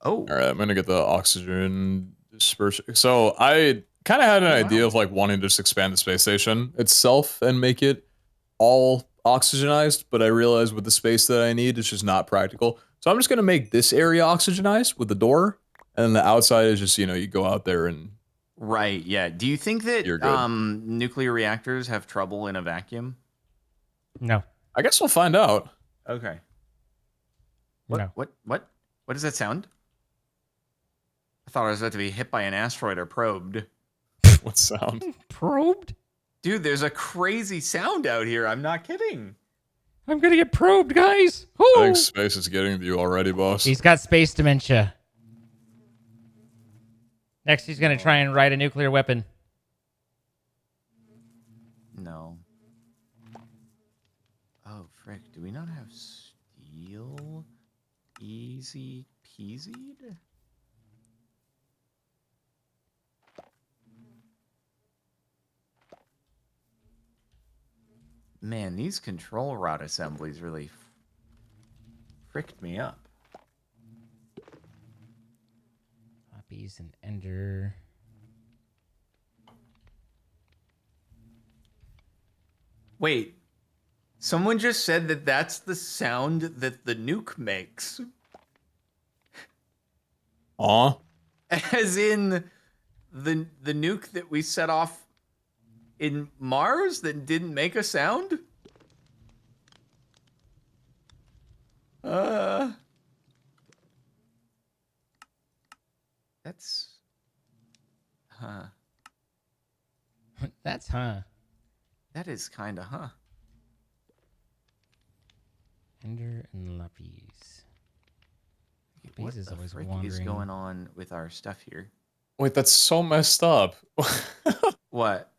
Oh. All right. I'm gonna get the oxygen dispersion. So I kind of had an idea of like wanting to just expand the space station itself and make it all oxygenized, but I realized with the space that I need, it's just not practical. So I'm just gonna make this area oxygenized with the door. And then the outside is just, you know, you go out there and... Right, yeah. Do you think that nuclear reactors have trouble in a vacuum? No. I guess we'll find out. Okay. What does that sound? I thought I was about to be hit by an asteroid or probed. What sound? Probed? Dude, there's a crazy sound out here. I'm not kidding. I'm gonna get probed, guys. Ooh. I think space is getting to you already, boss. He's got space dementia. Next, he's going to try and ride a nuclear weapon. No. Oh, frick. Do we not have steel? Easy peasy? Man, these control rod assemblies really fricked me up. Poppies and Ender. Wait, someone just said that that's the sound that the nuke makes. Aw. As in the nuke that we set off in Mars that didn't make a sound? That's huh. That's huh. That is kind of huh. Ender and Lapis. What Base is the always frick wandering. is going on with our stuff here? Wait, that's so messed up. What?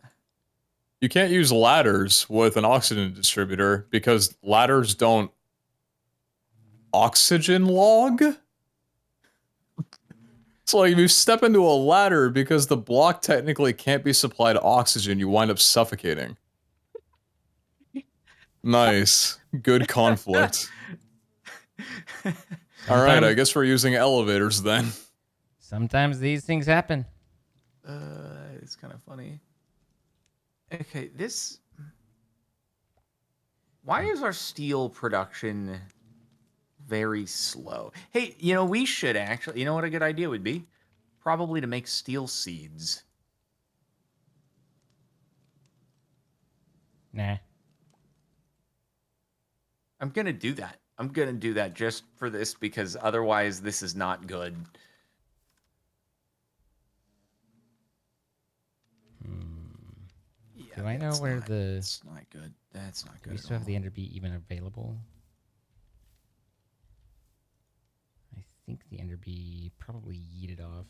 You can't use ladders with an oxygen distributor because ladders don't oxygen log? So like if you step into a ladder because the block technically can't be supplied oxygen, you wind up suffocating. Nice. Good conflict. Alright, I guess we're using elevators then. Sometimes these things happen. It's kind of funny. Okay, this... Why is our steel production very slow? Hey, you know, we should actually... You know what a good idea would be? Probably to make steel seeds. Nah. I'm going to do that. I'm going to do that just for this because otherwise this is not good. Yeah, Do I know where the... That's not good. That's not Do good we at still have all. the Ender Bee even available? I think the Ender Bee probably yeeted off.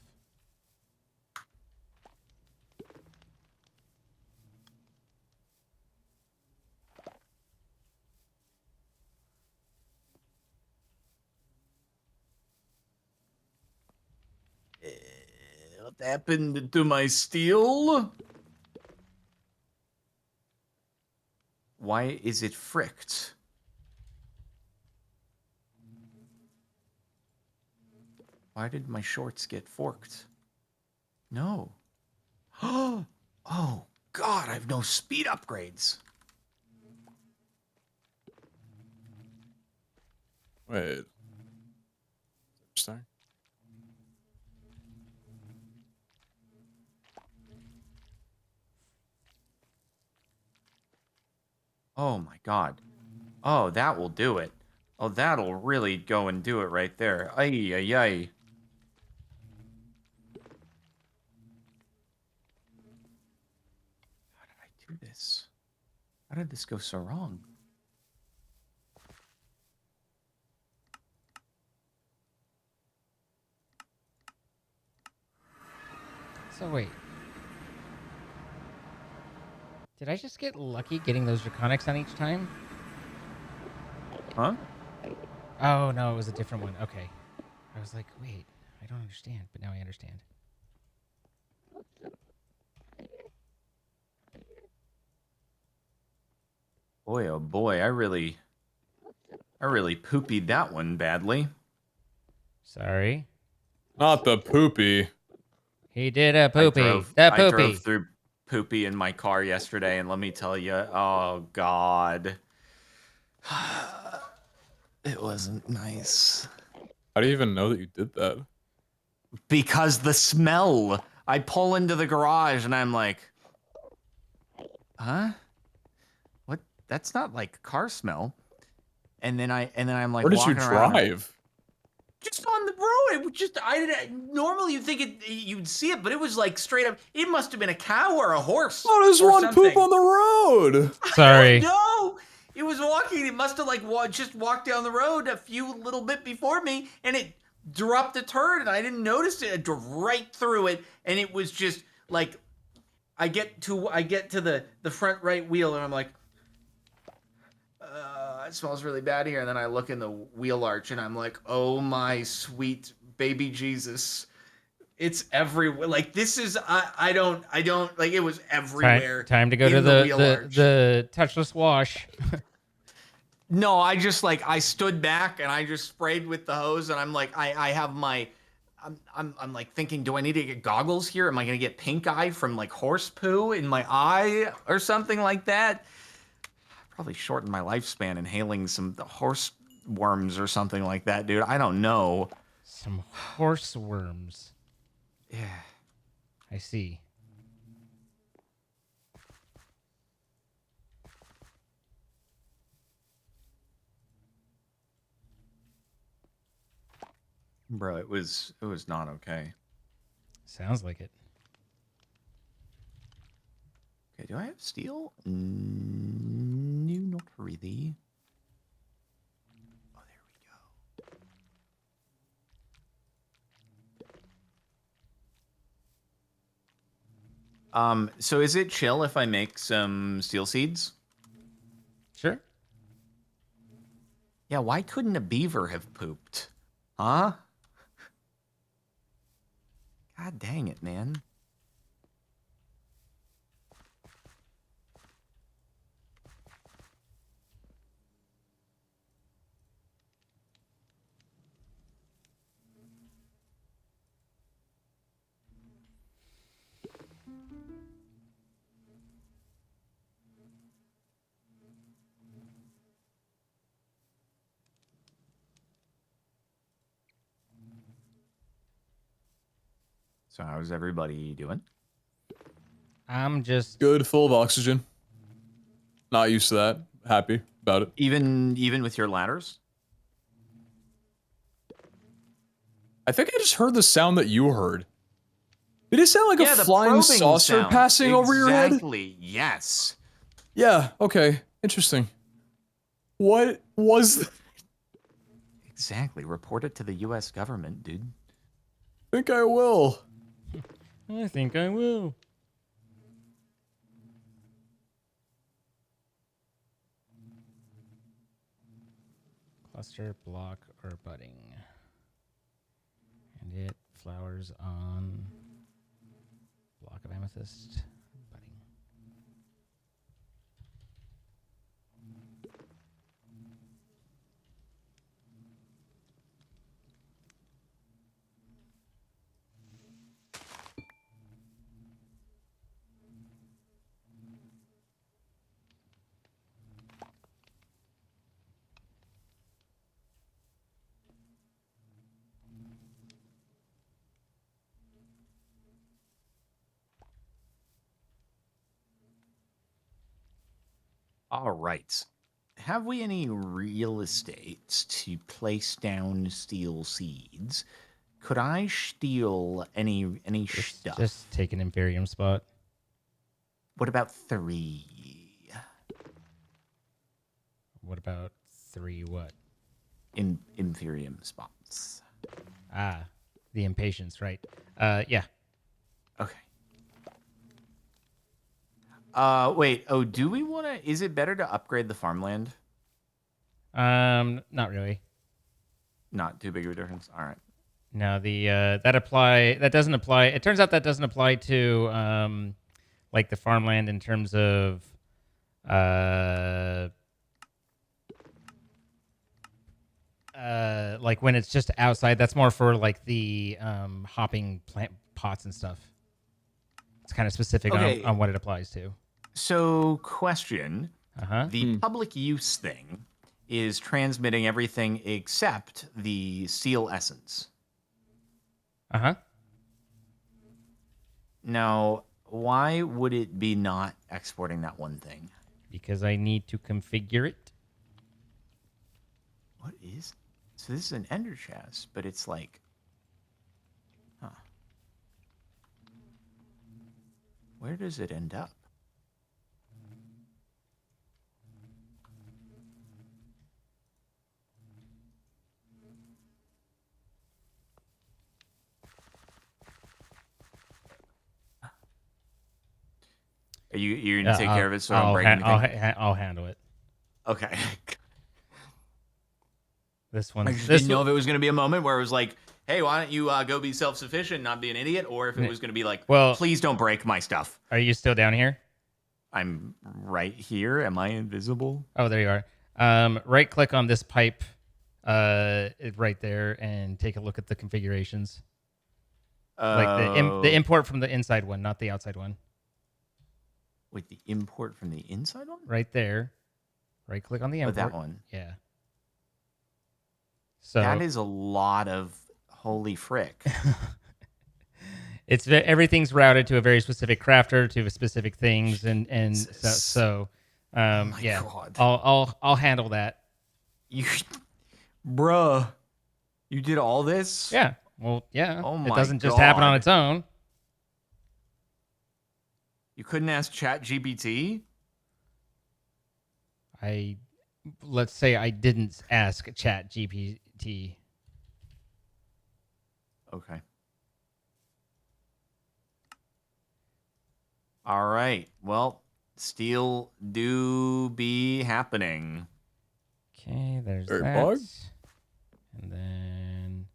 What happened to my steel? Why is it fricked? Why did my shorts get forked? No. Oh, God, I have no speed upgrades. Wait. Sorry. Oh, my God. Oh, that will do it. Oh, that'll really go and do it right there. Ay, ay, ay. How did I do this? How did this go so wrong? So wait. Did I just get lucky getting those Draconics on each time? Huh? Oh, no, it was a different one. Okay. I was like, wait, I don't understand, but now I understand. Boy, oh boy, I really poopied that one badly. Sorry. Not the poopy. He did a poopy. I drove through poopy in my car yesterday, and let me tell you, oh God, it wasn't nice. How do you even know that you did that? Because the smell. I pull into the garage, and I'm like, huh? What? That's not like car smell. And then I'm like, Where did you walking around. drive? Just on the road. It was just normally you'd think you'd see it, but it was like straight up. It must have been a cow or a horse. How does or one something. poop on the road? Sorry. No, it was walking. It must have like just walked down the road a few little bit before me, and it dropped a turd, and I didn't notice it. I drove right through it, and it was just like I get to the front right wheel, and I'm like, it smells really bad here. And then I look in the wheel arch, and I'm like, oh my sweet baby Jesus. It's everywhere. Like this is I don't like it was everywhere. Time to go to the touchless wash. No, I just like I stood back and I just sprayed with the hose, and I'm like I have my I'm like thinking, do I need to get goggles here? Am I gonna get pink eye from like horse poo in my eye or something like that? Probably shortened my lifespan inhaling some horse worms or something like that, dude. I don't know. Some horse worms. Yeah. I see. Bro, it was not okay. Sounds like it. Okay, do I have steel? No, not really. Oh, there we go. So is it chill if I make some steel seeds? Sure. Yeah, why couldn't a beaver have pooped? Huh? God dang it, man. So how's everybody doing? I'm just Good, full of oxygen. Not used to that. Happy about it. Even with your ladders? I think I just heard the sound that you heard. Did it sound like Yeah, a the flying probing saucer sound. passing over your head? Exactly, yes. Yeah, okay. Interesting. What was that? Exactly. Report it to the U.S. government, dude. I think I will. I think I will. Cluster, block, or budding. And it flowers on block of amethyst, budding. All right. Have we any real estate to place down steel seeds? Could I steal any stuff? Just take an Imperium spot. What about 3? What about 3 what? Inferium spots. Ah, the impatience, right? Yeah. Okay. Wait. Oh, do we want to? Is it better to upgrade the farmland? Not really. Not too big of a difference. All right. No, the that doesn't apply. It turns out that doesn't apply to like the farmland in terms of like when it's just outside. That's more for like the hopping plant pots and stuff. It's kind of specific Okay. on what it applies to. So, question. Uh-huh. The public use thing is transmitting everything except the steel essence. Uh-huh. Now, why would it be not exporting that one thing? Because I need to configure it. What is? So this is an ender chest, but it's like, huh? Where does it end up? You're gonna take care of it so I don't break anything? I'll handle it. Okay. This one. I just didn't know if it was gonna be a moment where it was like, hey, why don't you go be self-sufficient, not be an idiot, or if it was gonna be like, well, please don't break my stuff. Are you still down here? I'm right here. Am I invisible? Oh, there you are. Right click on this pipe right there and take a look at the configurations. Like the import from the inside one, not the outside one. Wait, the import from the inside one? Right there. Right click on the import. Oh, that one. Yeah. So that is a lot of holy frick. Everything's routed to a very specific crafter, to specific things, and so yeah. God. I'll handle that. You, bruh, You did all this? Yeah. Well, yeah. Oh It my doesn't just happen on God. its own. You couldn't ask ChatGPT? Let's say I didn't ask Chat GPT. Okay. All right. Well, steel do be happening. Okay, there's Very that. bug. And then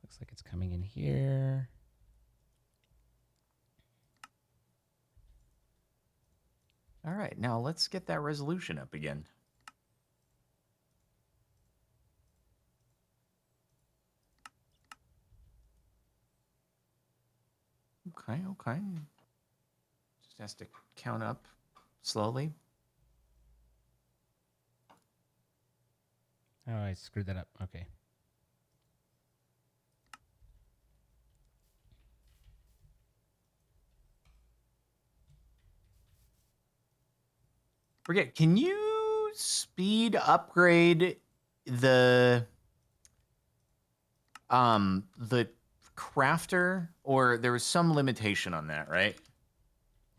looks like it's coming in here. All right. Now let's get that resolution up again. Okay, okay. Just has to count up slowly. Oh, I screwed that up. Okay. Forget, can you speed upgrade the crafter, or there was some limitation on that, right?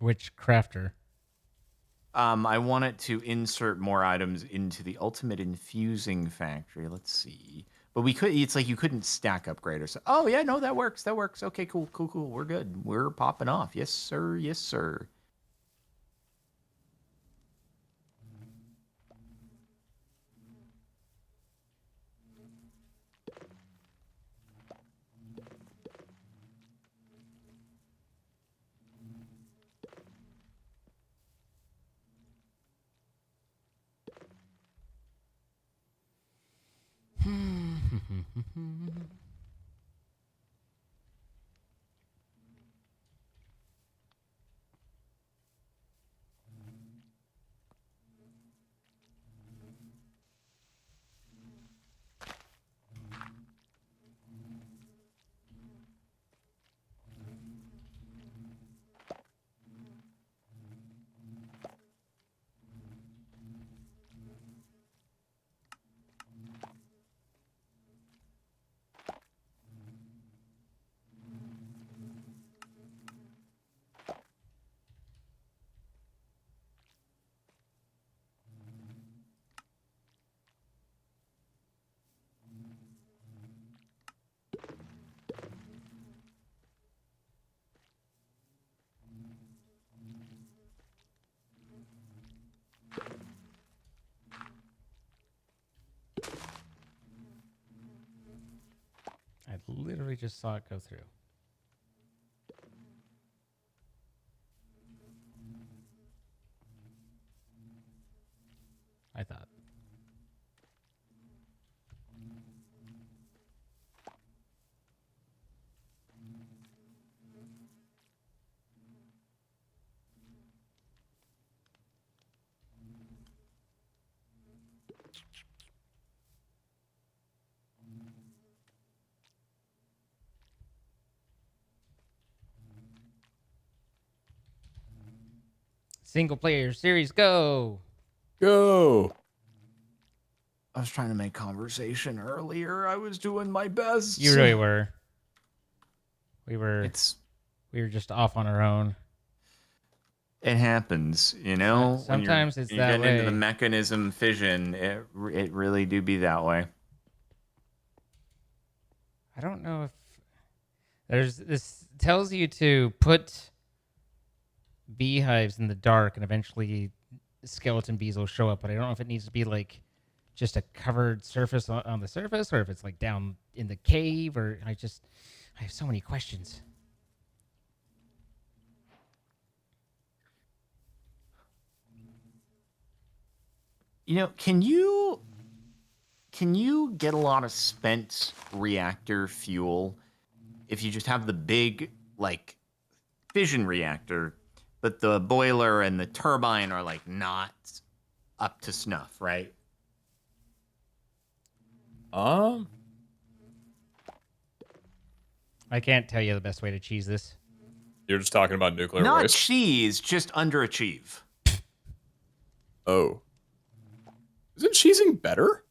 Which crafter? I want it to insert more items into the ultimate infusing factory. Let's see. But we could, it's like you couldn't stack upgrade or so. Oh yeah, no, that works. That works. Okay, cool, cool, cool. We're good. We're popping off. Yes, sir. Yes, sir. I literally just saw it go through. I thought. Single player series, go. Go. I was trying to make conversation earlier. I was doing my best. You really were. We were It's just off on our own. it happens, you know. Sometimes it's when you're that getting into the way. mechanism fission, it really do be that way. I don't know if this tells you to put beehives in the dark and eventually skeleton bees will show up, but I don't know if it needs to be like just a covered surface on the surface or if it's like down in the cave, or I have so many questions. You know, can you get a lot of spent reactor fuel if you just have the big like fission reactor, but the boiler and the turbine are like not up to snuff, right? I can't tell you the best way to cheese this. You're just talking about nuclear Not waste? cheese, just underachieve. Oh. Isn't cheesing better?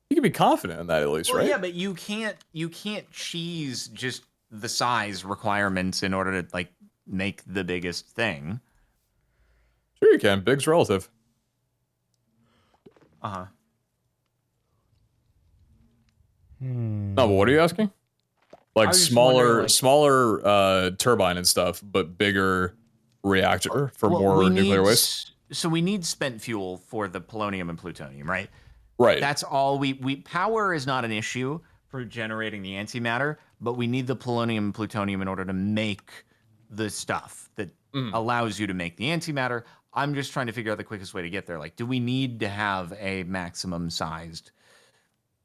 You You can be confident in that at least, Well, right? yeah, but you can't cheese just the size requirements in order to like make the biggest thing. Sure you can. Big's relative. Uh-huh. No, but what are you asking? Like I was just wondering, like, smaller turbine and stuff, but bigger reactor for well, more nuclear waste. so we need spent fuel for the polonium and plutonium, right? Right. That's all we power is not an issue for generating the antimatter, but we need the polonium and plutonium in order to make the stuff that allows you to make the antimatter. I'm just trying to figure out the quickest way to get there. Like, do we need to have a maximum sized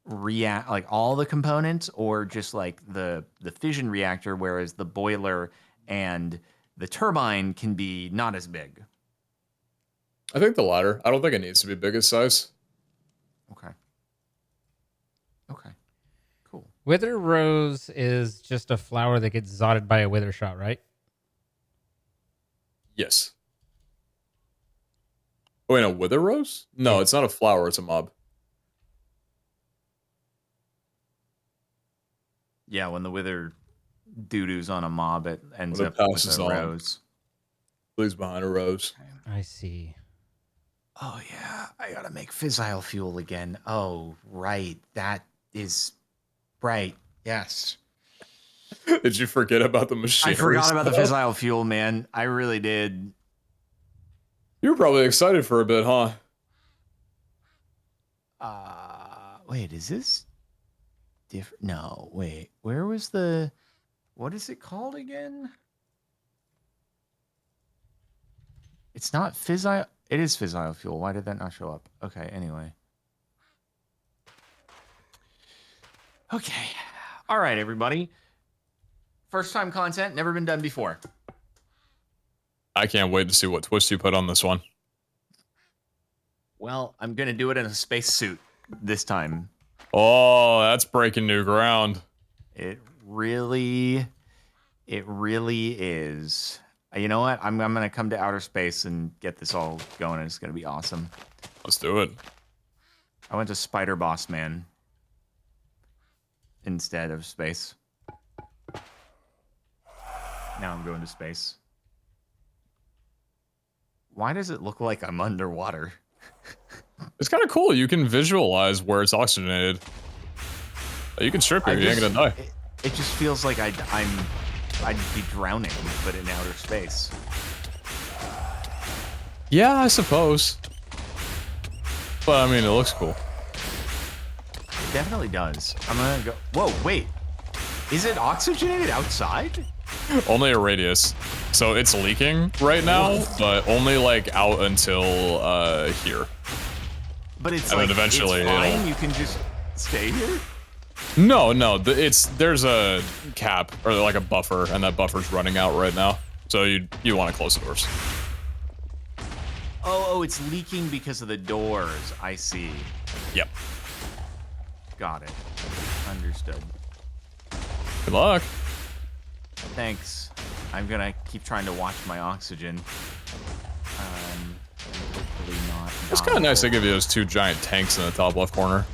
like all the components, or just like the fission reactor, whereas the boiler and the turbine can be not as big? I think the latter. I don't think it needs to be biggest size. Okay. Okay. Cool. Wither rose is just a flower that gets zotted by a wither shot, right? Yes. Oh, wait, a wither rose? No, Yeah. it's not a flower. It's a mob. Yeah, when the wither doo-doos on a mob, it ends When it up with passes a on. rose. Leaves behind a rose. I see. Oh yeah, I gotta make fissile fuel again. Oh right, that is right. Yes, Did you forget about the machine? I forgot about the fissile fuel, man. I really did. You were probably excited for a bit, huh? Wait, is this different? No, wait. Where was the? What is it called again? It's not fissile. It is fissile fuel. Why did that not show up? Okay, anyway. Okay. All right, everybody. First time content, never been done before. I can't wait to see what twist you put on this one. Well, I'm going to do it in a spacesuit this time. Oh, that's breaking new ground. It really is. You know what? I'm going to come to outer space and get this all going, and it's going to be awesome. Let's do it. I went to Spider Boss Man instead of space. Now I'm going to space. Why does it look like I'm underwater? It's kind of cool. You can visualize where it's oxygenated. You can strip here. You ain't gonna die. It just feels like I'd be drowning, but in outer space. Yeah, I suppose. But I mean, it looks cool. It definitely does. I'm gonna go. Whoa, wait. Is it oxygenated outside? Only a radius. So it's leaking right now, but only like out until here. But it's And like then eventually it's fine. it'll- You can just stay here. No, there's a cap or like a buffer, and that buffer's running out right now. So you want to close the doors. Oh, it's leaking because of the doors. I see. Yep. Got it. Understood. Good luck. Thanks. I'm gonna keep trying to watch my oxygen. Hopefully not. It's kind of nice they give you those two giant tanks in the top left corner.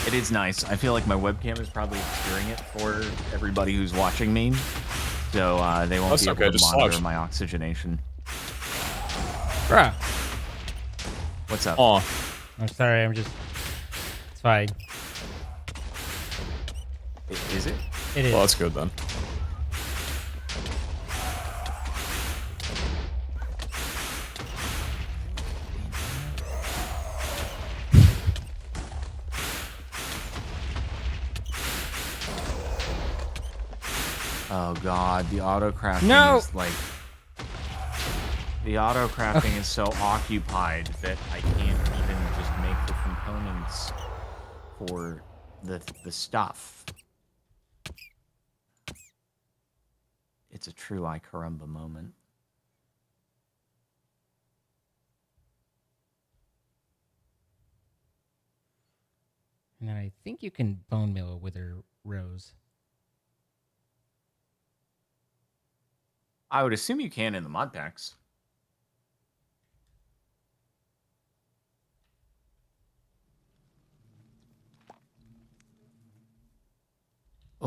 It is nice. I feel like my webcam is probably obscuring it for everybody who's watching me, so they won't That's be okay, able to just monitor slouch. my oxygenation. Bruh. What's up? Aw. I'm sorry. It's fine. Is it? It is. Well, that's good then. Oh god, the auto crafting No! is like the auto crafting is so occupied that I can't even just make the components for the stuff. It's a true I caramba moment. And then I think you can bone meal a wither rose. I would assume you can in the mod packs.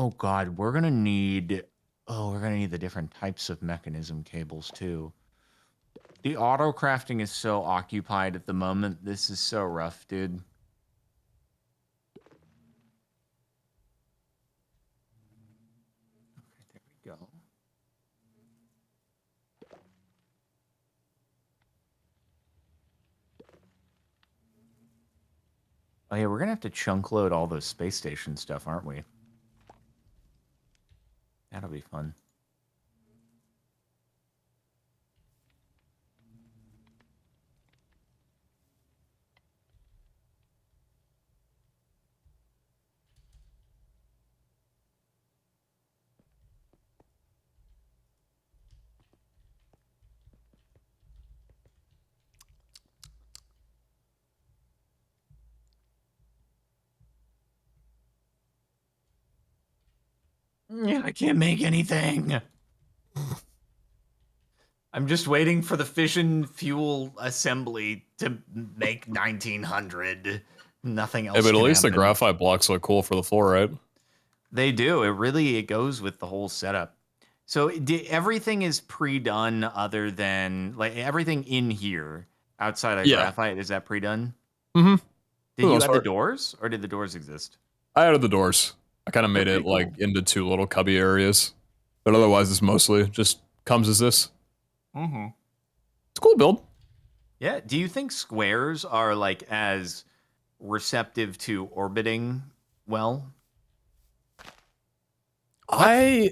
Oh God, we're gonna need. Oh, we're gonna need the different types of mechanism cables too. The auto crafting is so occupied at the moment. This is so rough, dude. Okay, there we go. Oh yeah, we're gonna have to chunk load all those space station stuff, aren't we? That'll be fun. Yeah, I can't make anything. I'm just waiting for the fission fuel assembly to make 1900. Nothing else Hey, but at can least the happen. graphite blocks look cool for the floor, right? They do. It goes with the whole setup. So everything is pre-done other than like everything in here outside of Yeah. graphite, is that pre-done? Mm-hmm. Did you most add the part. doors or did the doors exist? I added the doors. I kind of They're made it pretty like cool. into 2 little cubby areas. But otherwise, it's mostly just comes as this. Mm-hmm. It's a cool build. Yeah. Do you think squares are like as receptive to orbiting well? I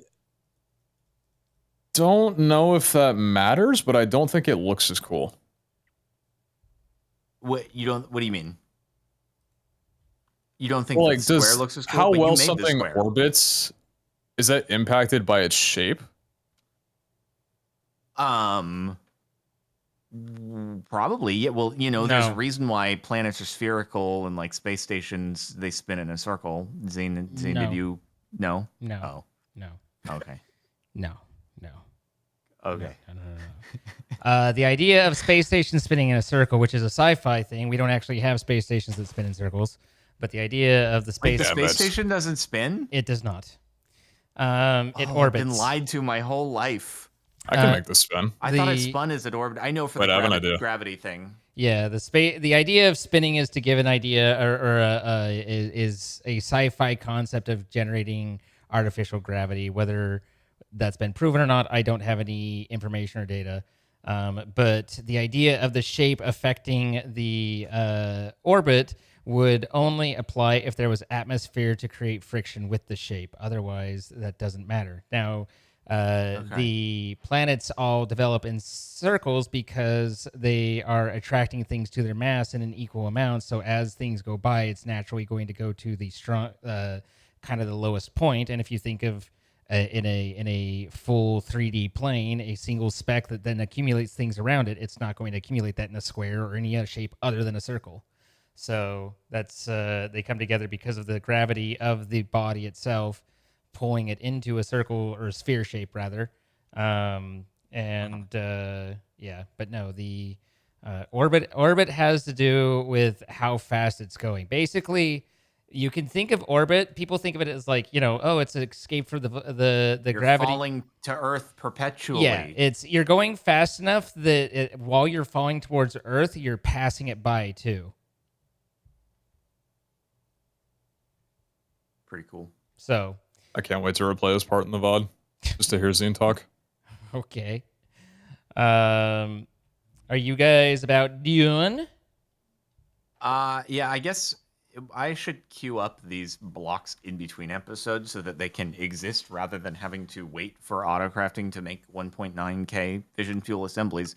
don't know if that matters, but I don't think it looks as cool. What you don't? What do you mean? You don't think Well, that the like, square does looks as cool? how But you well made the something square. orbits, is that impacted by its shape? Probably. Yeah. Well, there's a No. reason why planets are spherical and like space stations they spin in a circle. Zane, did No. you know? No. Oh, No. okay. No. No. Okay. No. The idea of space stations spinning in a circle, which is a sci-fi thing, we don't actually have space stations that spin in circles, but the idea of the Wait, space, the Damn space it. station doesn't spin? it does not. It Oh, I've been orbits. lied to my whole life. I can make this spin. I thought it spun as it orbited. I know for Wait, the I have an idea. gravity thing. Yeah, the idea of spinning is to give an idea is a sci-fi concept of generating artificial gravity. Whether that's been proven or not, I don't have any information or data. But the idea of the shape affecting the orbit would only apply if there was atmosphere to create friction with the shape. Otherwise, that doesn't matter. Now, the planets all develop in circles because they are attracting things to their mass in an equal amount. So as things go by, it's naturally going to go to the strong, kind of the lowest point. And if you think of in a full 3D plane, a single speck that then accumulates things around it, it's not going to accumulate that in a square or any other shape other than a circle. So that's they come together because of the gravity of the body itself pulling it into a circle or a sphere shape rather. Yeah, but no, the orbit has to do with how fast it's going. Basically, you can think of orbit. People think of it as like, oh, it's an escape for the You're gravity. falling to Earth perpetually. Yeah, you're going fast enough that while you're falling towards Earth, you're passing it by too. Pretty cool. So I can't wait to replay this part in the VOD just to hear Zine talk. okay. Are you guys about done? Yeah, I guess I should queue up these blocks in between episodes so that they can exist rather than having to wait for autocrafting to make 1.9K fission fuel assemblies.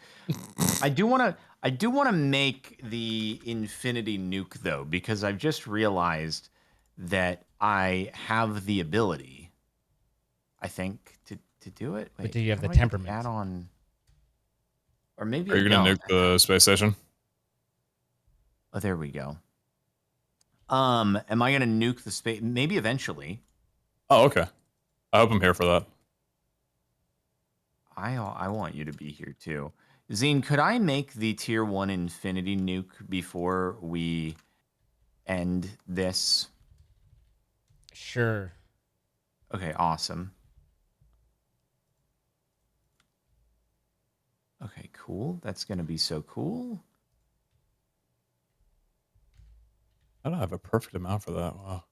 I do want to make the infinity nuke though, because I've just realized that I have the ability, I think, to do it. Wait, But do you have how the do I get temperament? add on? Or maybe Are I you gonna don't. nuke the space station? Oh, there we go. Am I gonna nuke the space? Maybe eventually. Oh, okay. I hope I'm here for that. I want you to be here too. Zine, could I make the tier 1 infinity nuke before we end this? Sure. Okay, awesome. Okay, cool. That's going to be so cool. I don't have a perfect amount for that. Wow.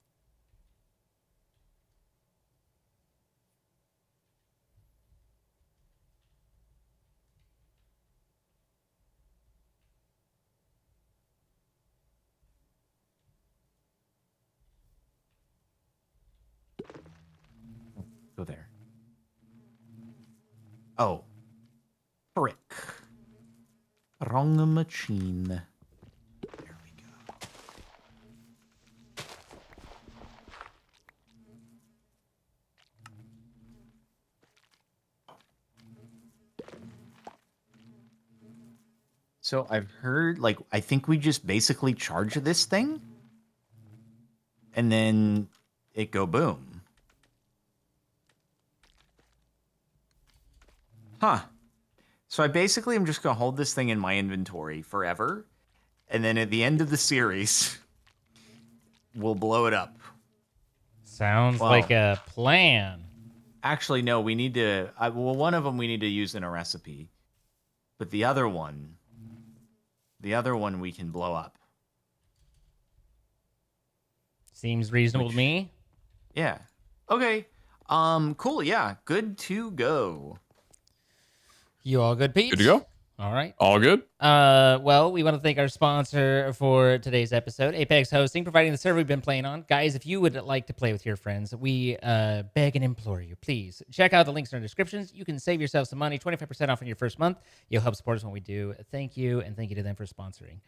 Go there. Oh. Frick. Wrong machine. There we go. So I've heard, like, I think we just basically charge this thing, and then it go boom. Huh. So I basically am just going to hold this thing in my inventory forever, and then at the end of the series, we'll blow it up. Sounds like a plan. Actually, no, we need to... well, one of them we need to use in a recipe, but the other one we can blow up. Seems reasonable to me. Yeah. Okay. Cool. Yeah. Good to go. You all good, Pete? Good to go? All right. All good? Well, we want to thank our sponsor for today's episode, Apex Hosting, providing the server we've been playing on. Guys, if you would like to play with your friends, we beg and implore you, please check out the links in our descriptions. You can save yourself some money, 25% off in your first month. You'll help support us when we do. Thank you, and thank you to them for sponsoring.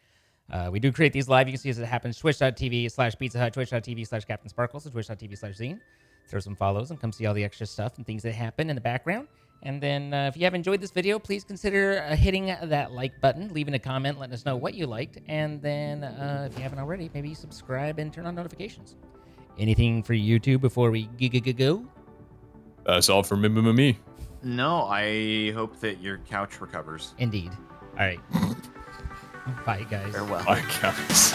We do create these live. You can see as it happens, twitch.tv/PizzaHutt, twitch.tv/CaptainSparklez, and twitch.tv/Zine. Throw some follows and come see all the extra stuff and things that happen in the background. And then if you have enjoyed this video, please consider hitting that like button, leaving a comment, letting us know what you liked. And then if you haven't already, maybe subscribe and turn on notifications. Anything for YouTube before we go? That's all for me. No, I hope that your couch recovers. Indeed. All right. Bye, guys. Farewell. My gosh.